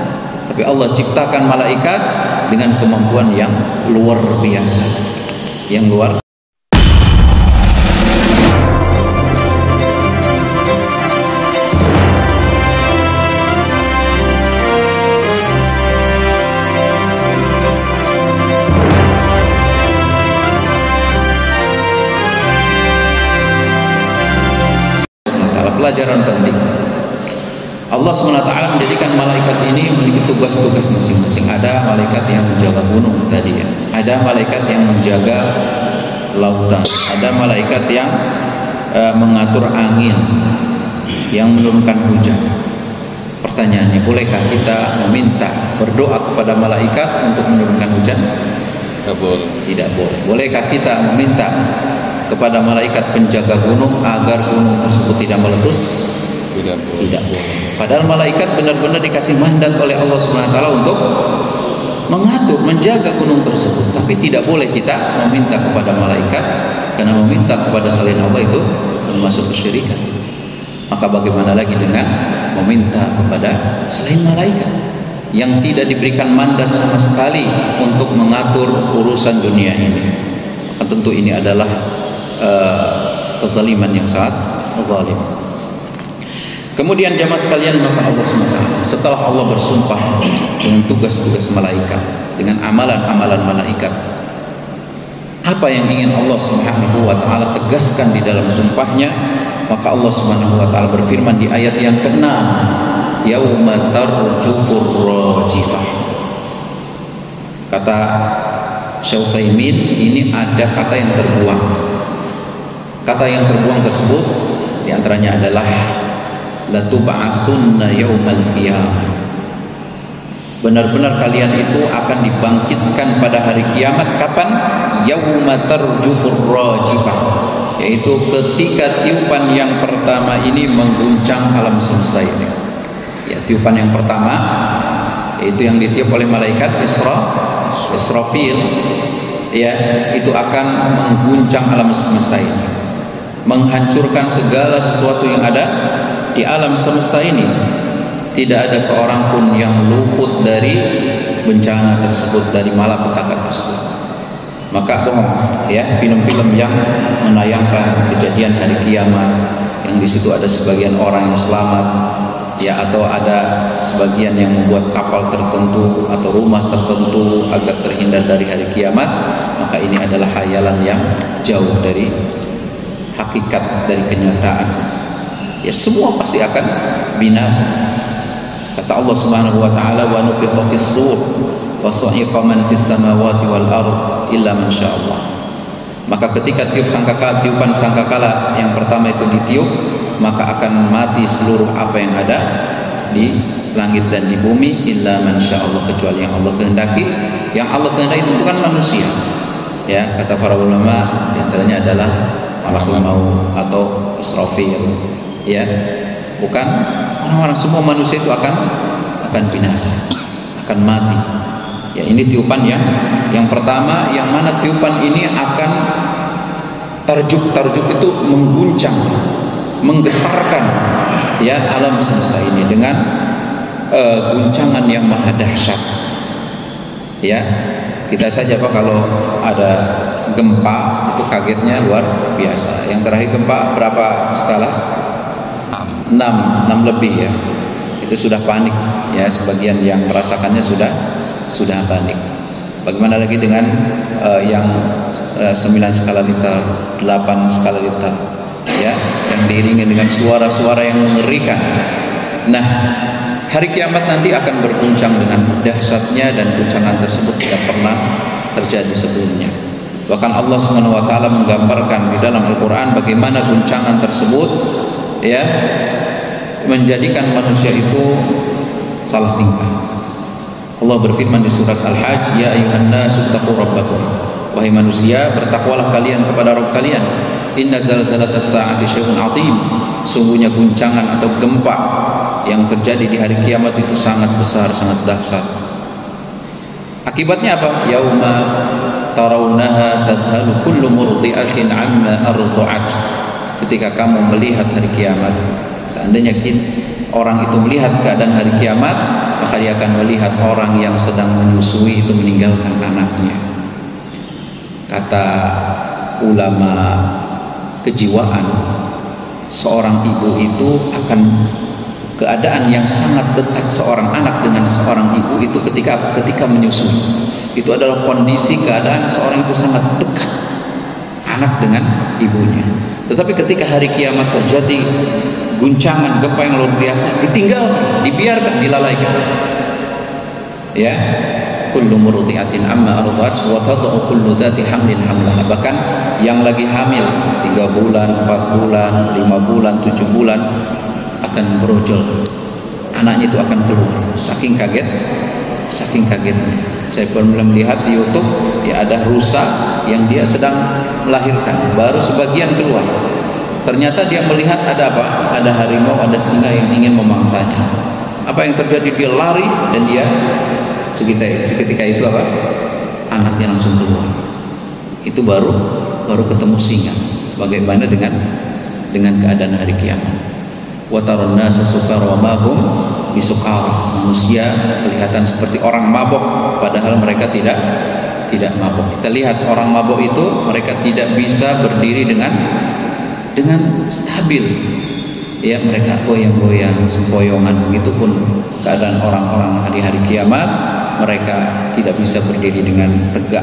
Tapi Allah ciptakan malaikat dengan kemampuan yang luar biasa, yang luar. Pelajaran penting. Allah SWT menjadikan malaikat ini memiliki tugas-tugas masing-masing. Ada malaikat yang menjaga gunung tadi ya. Ada malaikat yang menjaga lautan. Ada malaikat yang mengatur angin, yang menurunkan hujan. Pertanyaannya, bolehkah kita meminta, berdoa kepada malaikat untuk menurunkan hujan? Tidak boleh. Bolehkah kita meminta kepada malaikat penjaga gunung agar gunung tersebut tidak meletus? Tidak boleh. Padahal malaikat benar-benar dikasih mandat oleh Allah SWT untuk mengatur, menjaga gunung tersebut. Tapi tidak boleh kita meminta kepada malaikat, karena meminta kepada selain Allah itu termasuk kesyirikan. Maka bagaimana lagi dengan meminta kepada selain malaikat yang tidak diberikan mandat sama sekali untuk mengatur urusan dunia ini? Maka tentu ini adalah kezaliman yang sangat zalim. Kemudian jamaah sekalian, maka Allah SWT setelah Allah bersumpah dengan tugas-tugas malaikat, dengan amalan-amalan malaikat, apa yang ingin Allah Subhanahu wa taala tegaskan di dalam sumpahnya? Maka Allah Subhanahu wa taala berfirman di ayat yang ke-6, yauma tarjufur rajifah. Kata Syekh Utsaimin, ini ada kata yang terbuang. Kata yang terbuang tersebut diantaranya adalah latub'atsunna yaumal qiyamah. Benar-benar kalian itu akan dibangkitkan pada hari kiamat. Kapan? Yauma tarjufur rajifah, yaitu ketika tiupan yang pertama ini mengguncang alam semesta ini. Ya, tiupan yang pertama yaitu yang ditiup oleh malaikat Israfil, ya, itu akan mengguncang alam semesta ini, menghancurkan segala sesuatu yang ada di alam semesta ini. Tidak ada seorang pun yang luput dari bencana tersebut, dari malapetaka tersebut. Maka bohong ya film-film yang menayangkan kejadian hari kiamat, yang di situ ada sebagian orang yang selamat, ya, atau ada sebagian yang membuat kapal tertentu atau rumah tertentu agar terhindar dari hari kiamat. Maka ini adalah khayalan yang jauh dari hakikat, dari kenyataan. Ya, semua pasti akan binasa. Kata Allah Subhanahu wa taala, wa nufikha fis-sur fa sa'iqa man fis samawati wal ard illa man sya'allah. Maka ketika tiupan sangkakala yang pertama itu ditiup, maka akan mati seluruh apa yang ada di langit dan di bumi illa man sya'allah, kecuali yang Allah kehendaki. Yang Allah kehendaki itu bukan manusia. Ya, kata para ulama di antaranya adalah malakul maut atau Israfil. Ya, bukan orang-orang, semua manusia itu akan binasa, akan mati. Ya, ini tiupan yang pertama, yang mana tiupan ini akan tarjuk itu mengguncang, menggetarkan ya alam semesta ini dengan guncangan yang maha dahsyat. Ya, kita saja Pak kalau ada gempa itu kagetnya luar biasa. Yang terakhir gempa berapa skala? 6 lebih ya. Itu sudah panik ya, sebagian yang merasakannya sudah panik. Bagaimana lagi dengan yang 9 skala Richter, 8 skala Richter ya, yang diiringi dengan suara-suara yang mengerikan. Nah, hari kiamat nanti akan berguncang dengan dahsyatnya, dan guncangan tersebut tidak pernah terjadi sebelumnya. Bahkan Allah Subhanahu wa taala menggambarkan di dalam Al-Qur'an bagaimana guncangan tersebut ya menjadikan manusia itu salah tingkah. Allah berfirman di surat Al-Hajj, ya ayyuhan nasu taqu rabbakum, wahai manusia, bertakwalah kalian kepada Rabb kalian. Inna zalzalatas sa'ati syai'un 'azim, sungguhnya guncangan atau gempa yang terjadi di hari kiamat itu sangat besar, sangat dahsyat. Akibatnya apa? Yauma tarawunaha tadhalu kullu murdi'atin 'amma arda'at. Ketika kamu melihat hari kiamat, seandainya orang itu melihat keadaan hari kiamat, maka dia akan melihat orang yang sedang menyusui itu meninggalkan anaknya. Kata ulama kejiwaan, seorang ibu itu akan keadaan yang sangat dekat seorang anak dengan seorang ibu itu ketika menyusui. Itu adalah kondisi keadaan seorang itu sangat dekat anak dengan ibunya. Tetapi ketika hari kiamat terjadi guncangan gempa yang luar biasa, ditinggal, dibiarkan, dilalaikan. Ya, kullu murdi'atin amma arda'at wa tad'u kullu dzati hamlin hamlaha. Bahkan yang lagi hamil 3 bulan, 4 bulan, 5 bulan, 7 bulan akan berojol. Anaknya itu akan keluar. Saking kagetnya. Saya pernah melihat di YouTube ya, ada rusa yang dia sedang melahirkan, baru sebagian keluar. Ternyata dia melihat ada apa? Ada harimau, ada singa yang ingin memangsanya. Apa yang terjadi? Dia lari, dan dia seketika itu apa? Anaknya langsung keluar. Itu baru ketemu singa. Bagaimana dengan keadaan hari kiamat? Wa taron nasa sukara wa ma hum bisukara. Manusia kelihatan seperti orang mabok, padahal mereka tidak mabok. Kita lihat orang mabok itu, mereka tidak bisa berdiri dengan stabil. Ya, mereka goyang-goyang, sempoyongan. Begitupun keadaan orang-orang di hari kiamat, mereka tidak bisa berdiri dengan tegak,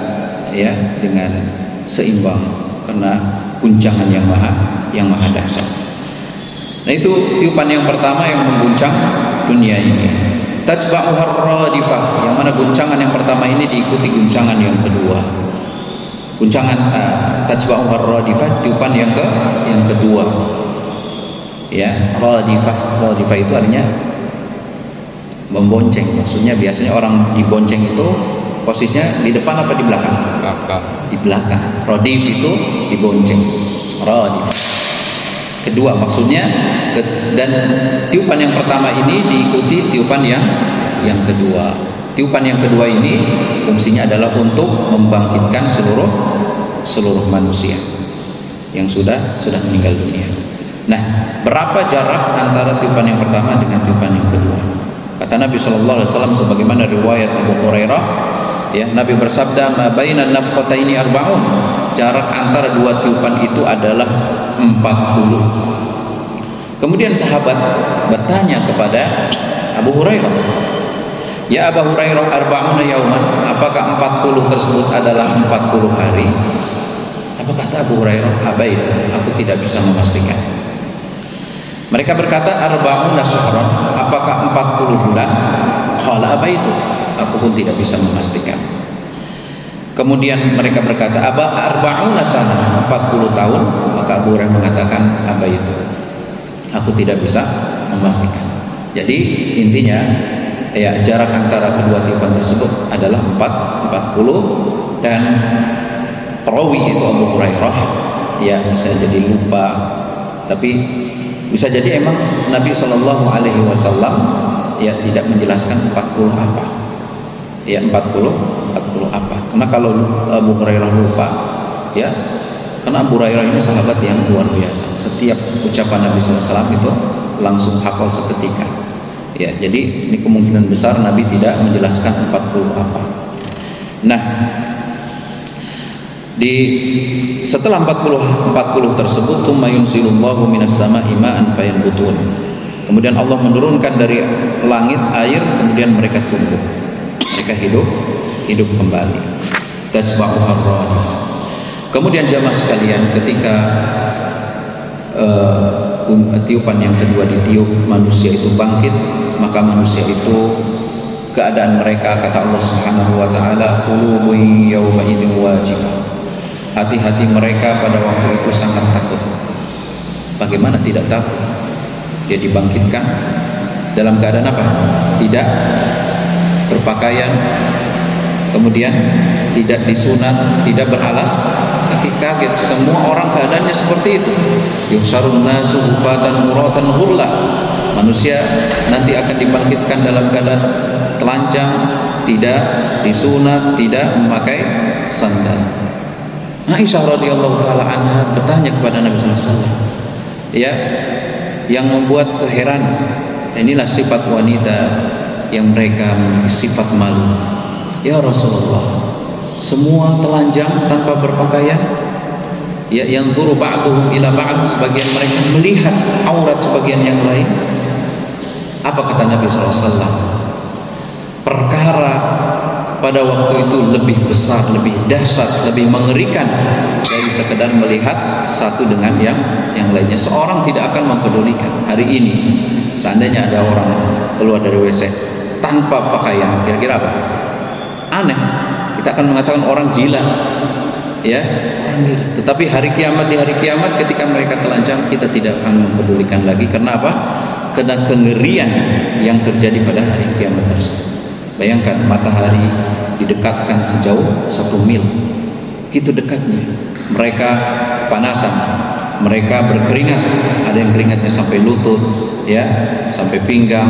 ya, dengan seimbang karena guncangan yang maha dahsyat. Nah, itu tiupan yang pertama yang mengguncang dunia ini. Tajba'uhar radifah, yang mana guncangan yang pertama ini diikuti guncangan yang kedua. Guncangan tajba'uhar radifah, tiupan yang kedua. Ya, radifah itu artinya membonceng. Maksudnya biasanya orang dibonceng itu posisinya di depan apa di belakang? Di belakang. Radif itu dibonceng. Radif. Kedua maksudnya, dan tiupan yang pertama ini diikuti tiupan yang kedua. Tiupan yang kedua ini fungsinya adalah untuk membangkitkan seluruh manusia yang sudah meninggal dunia. Nah, berapa jarak antara tiupan yang pertama dengan tiupan yang kedua? Kata Nabi SAW sebagaimana riwayat Abu Hurairah, ya, Nabi bersabda, ma bainan nafkhataini arba'un, jarak antara dua tiupan itu adalah 40. Kemudian sahabat bertanya kepada Abu Hurairah, ya Abu Hurairah, arba'una yauman, apakah 40 tersebut adalah 40 hari? Apa kata Abu Hurairah? Abait, aku tidak bisa memastikan. Mereka berkata, arba'una syahran, apakah 40 bulan? Qala apa itu? Aku pun tidak bisa memastikan. Kemudian mereka berkata, arba'una sana, 40 tahun. Maka Abu Hurairah mengatakan, apa itu? Aku tidak bisa memastikan. Jadi intinya ya, jarak antara kedua tiupan tersebut adalah 40, dan perawi itu Abu Hurairah ya bisa jadi lupa, tapi bisa jadi emang Nabi Shallallahu Alaihi Wasallam ya tidak menjelaskan 40 apa, ya 40 apa. Karena kalau Abu Hurairah lupa, ya, karena Abu Hurairah ini sahabat yang luar biasa. Setiap ucapan Nabi Sallallahu Alaihi Wasallam itu langsung hafal seketika. Ya, jadi ini kemungkinan besar Nabi tidak menjelaskan 40 apa. Nah, setelah 40 tersebut, tsumma yunzilullahu minas sama'i ma'an fayanbutun. Kemudian Allah menurunkan dari langit air, kemudian mereka tumbuh, mereka hidup kembali. Tasba'uhar radifah. Kemudian jamaah sekalian, ketika tiupan yang kedua ditiup, manusia itu bangkit, maka manusia itu keadaan mereka, kata Allah Subhanahu wa taala, qulubun yawma idzin wajifah. Hati-hati mereka pada waktu itu sangat takut. Bagaimana tidak takut? Dia dibangkitkan dalam keadaan apa? Tidak berpakaian, kemudian tidak disunat, tidak beralas kaki, kaget. Semua orang keadaannya seperti itu. Yuhsyarun nasu hufatan uratan ghurla. Manusia nanti akan dibangkitkan dalam keadaan telanjang, tidak disunat, tidak memakai sandal. Aisyah radhiyallahu taala anha bertanya kepada Nabi sallallahu alaihi wasallam, ya, yang membuat keheranan, inilah sifat wanita yang mereka memiliki sifat malu. Ya Rasulullah, semua telanjang tanpa berpakaian, ya, yanzuru ba'duhum ila ba'd, sebagian mereka melihat aurat sebagian yang lain. Apa kata Nabi sallallahu alaihi wasallam? Perkara pada waktu itu lebih besar, lebih dahsyat, lebih mengerikan dari sekedar melihat satu dengan yang lainnya. Seorang tidak akan mempedulikan. Hari ini seandainya ada orang keluar dari WC tanpa pakaian, kira-kira apa? Aneh. Kita akan mengatakan orang gila, ya, orang gila. Tetapi di hari kiamat ketika mereka telanjang, kita tidak akan mempedulikan lagi. Karena apa? Karena kengerian yang terjadi pada hari kiamat tersebut. Bayangkan matahari didekatkan sejauh 1 mil, gitu dekatnya. Mereka kepanasan, mereka berkeringat, ada yang keringatnya sampai lutut, ya, sampai pinggang,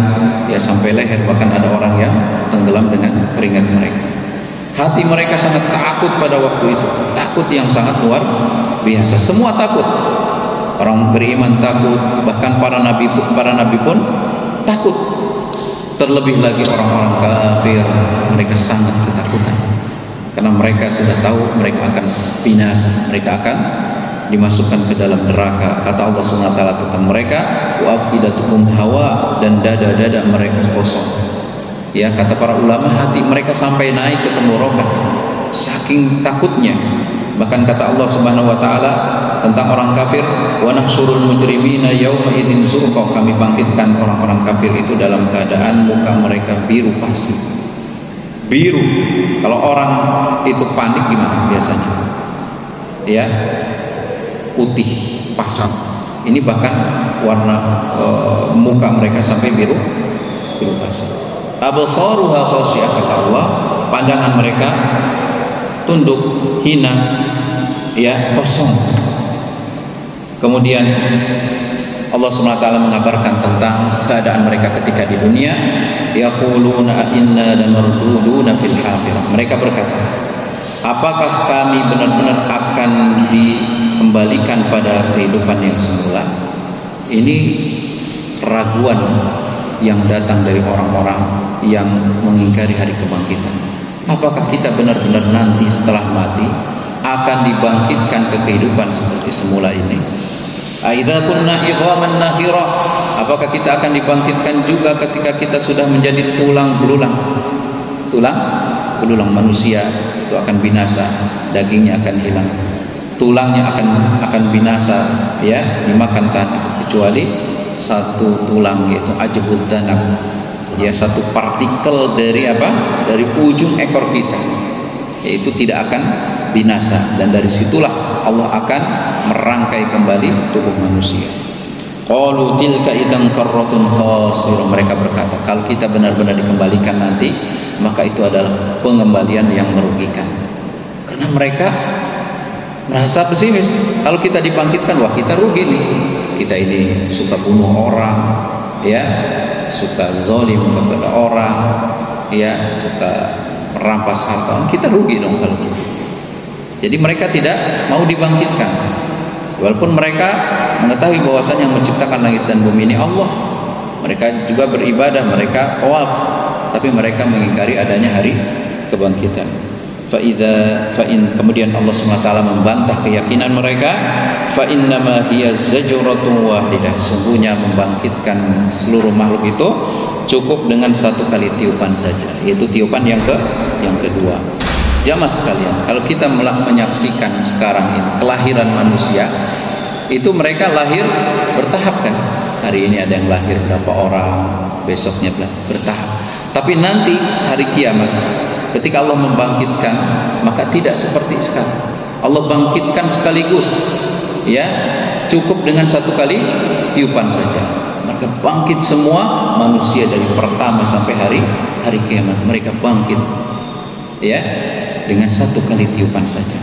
ya, sampai leher. Bahkan ada orang yang tenggelam dengan keringat mereka. Hati mereka sangat takut pada waktu itu, takut yang sangat luar biasa. Semua takut, orang beriman takut, bahkan para nabi pun takut. Terlebih lagi orang-orang kafir, mereka sangat ketakutan karena mereka sudah tahu mereka akan binasa, mereka akan dimasukkan ke dalam neraka. Kata Allah SWT tentang mereka, wa afidatuhum hawa, dan dada-dada mereka kosong. Ya, kata para ulama, hati mereka sampai naik ke tenggorokan saking takutnya. Bahkan kata Allah Subhanahu wa taala tentang orang kafir, wa nahsyurul mujrimina yauma idzin zurqa, kami bangkitkan orang-orang kafir itu dalam keadaan muka mereka biru pasi. Biru. Kalau orang itu panik gimana biasanya? Ya, putih pasi. Ini bahkan warna muka mereka sampai biru pasi. Absaruha khasyiyah, kata Allah, pandangan mereka tunduk, hina, ya, kosong. Kemudian Allah SWT mengabarkan tentang keadaan mereka ketika di dunia. Yaquluna inna lamarduduna fil hafirah. Mereka berkata, apakah kami benar-benar akan dikembalikan pada kehidupan yang semula? Ini keraguan yang datang dari orang-orang yang mengingkari hari kebangkitan. Apakah kita benar-benar nanti setelah mati akan dibangkitkan ke kehidupan seperti semula ini? Aidza kunna idhaman nakhira, apakah kita akan dibangkitkan juga ketika kita sudah menjadi tulang belulang? Tulang belulang manusia itu akan binasa, dagingnya akan hilang, tulangnya akan binasa, ya, dimakan tanah, kecuali satu tulang, yaitu ajbud dzanab, ya, satu partikel dari apa? Dari ujung ekor kita, yaitu tidak akan binasa, dan dari situlah Allah akan merangkai kembali tubuh manusia. Qalu tilka idzan karratun khasirah, mereka berkata, kalau kita benar-benar dikembalikan nanti, maka itu adalah pengembalian yang merugikan. Karena mereka merasa pesimis, kalau kita dibangkitkan, wah kita rugi nih, kita ini suka bunuh orang, ya, suka zalim kepada orang, ya, suka merampas harta orang, kita rugi dong kalau gitu. Jadi mereka tidak mau dibangkitkan, walaupun mereka mengetahui bahwasanya yang menciptakan langit dan bumi ini Allah. Mereka juga beribadah, mereka tawaf, tapi mereka mengingkari adanya hari kebangkitan. Kemudian Allah SWT membantah keyakinan mereka. Fa innama hiya zajratun wahidah, sungguhnya membangkitkan seluruh makhluk itu cukup dengan satu kali tiupan saja, yaitu tiupan yang kedua. Jamaah sekalian, kalau kita menyaksikan sekarang ini kelahiran manusia, itu mereka lahir bertahap kan. Hari ini ada yang lahir berapa orang, besoknya bertahap. Tapi nanti hari kiamat, ketika Allah membangkitkan, maka tidak seperti sekarang. Allah bangkitkan sekaligus, ya, cukup dengan satu kali tiupan saja. Maka bangkit semua manusia dari pertama sampai hari kiamat, mereka bangkit, ya, dengan satu kali tiupan saja.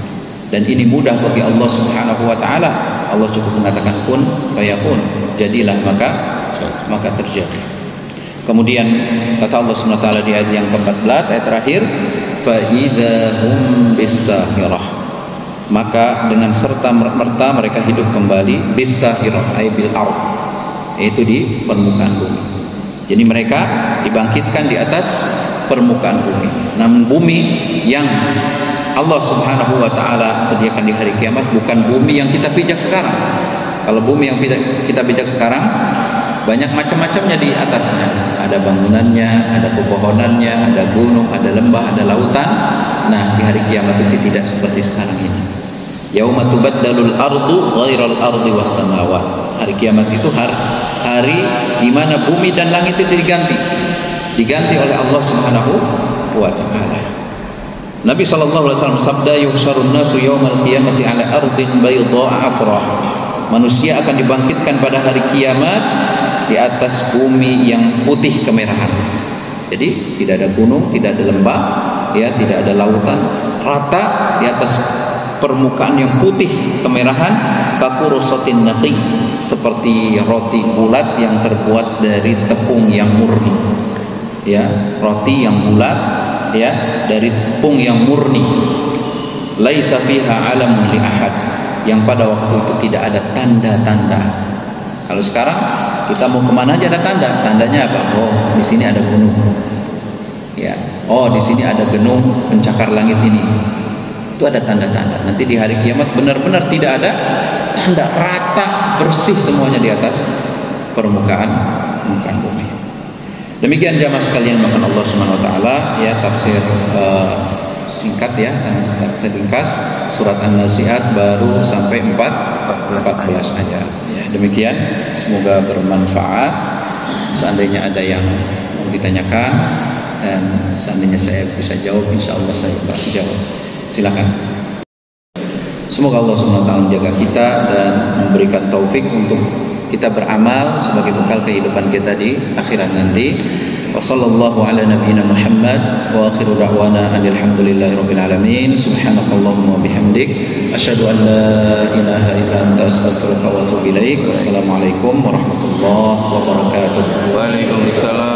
Dan ini mudah bagi Allah Subhanahu wa taala. Allah cukup mengatakan kun fayakun, jadilah maka terjadi. Kemudian kata Allah Subhanahu wa taala di ayat yang ke-14, ayat terakhir, fa idzahum bisahirah, maka dengan serta merta mereka hidup kembali, bisahirah ay bil ard, yaitu di permukaan bumi. Jadi mereka dibangkitkan di atas permukaan bumi. Namun bumi yang Allah Subhanahu wa taala sediakan di hari kiamat bukan bumi yang kita pijak sekarang. Kalau bumi yang kita pijak sekarang, banyak macam-macamnya di atasnya. Ada bangunannya, ada pepohonannya, ada gunung, ada lembah, ada lautan. Nah, di hari kiamat itu tidak seperti sekarang ini. Yauma tubaddalul ardu ghairal ardi was samawat. Hari kiamat itu hari di mana bumi dan langit itu diganti oleh Allah Subhanahu wa taala. Nabi SAW sabda, yuhsyarun nasu yaumal qiyamati ala ardin bayda'a afrah. Manusia akan dibangkitkan pada hari kiamat di atas bumi yang putih kemerahan. Jadi tidak ada gunung, tidak ada lembah, ya, tidak ada lautan, rata di atas permukaan yang putih kemerahan, kakurusatin naqi, seperti roti bulat yang terbuat dari tepung yang murni. Ya, roti yang bulat, ya, dari tepung yang murni. Laisa fiha alamun li ahad, yang pada waktu itu tidak ada tanda-tanda. Kalau sekarang kita mau kemana aja ada tandanya apa? Oh, di sini ada gunung, ya. Oh, di sini ada gunung pencakar langit ini. Itu ada tanda-tanda. Nanti di hari kiamat benar-benar tidak ada tanda, rata bersih semuanya di atas permukaan bumi. Demikian jamaah sekalian makan Allah Subhanahu wa taala, ya, tafsir singkat, ya, tafsir ringkas surat An-Nazi'at baru sampai 14 ayat. Ya, demikian, semoga bermanfaat. Seandainya ada yang mau ditanyakan dan seandainya saya bisa jawab, insyaallah saya jawab. Silakan. Semoga Allah Subhanahu wa taala menjaga kita dan memberikan taufik untuk kita beramal sebagai bekal kehidupan kita di akhirat nanti. Wassallallahu ala nabiyyina Muhammad wa akhiru da'wana alhamdulillahirabbil alamin. Subhanakallahumma wa bihamdik asyhadu an la ilaha illa anta astaghfiruka wa atubu ilaik. Wassalamualaikum warahmatullahi wabarakatuh. Waalaikumsalam.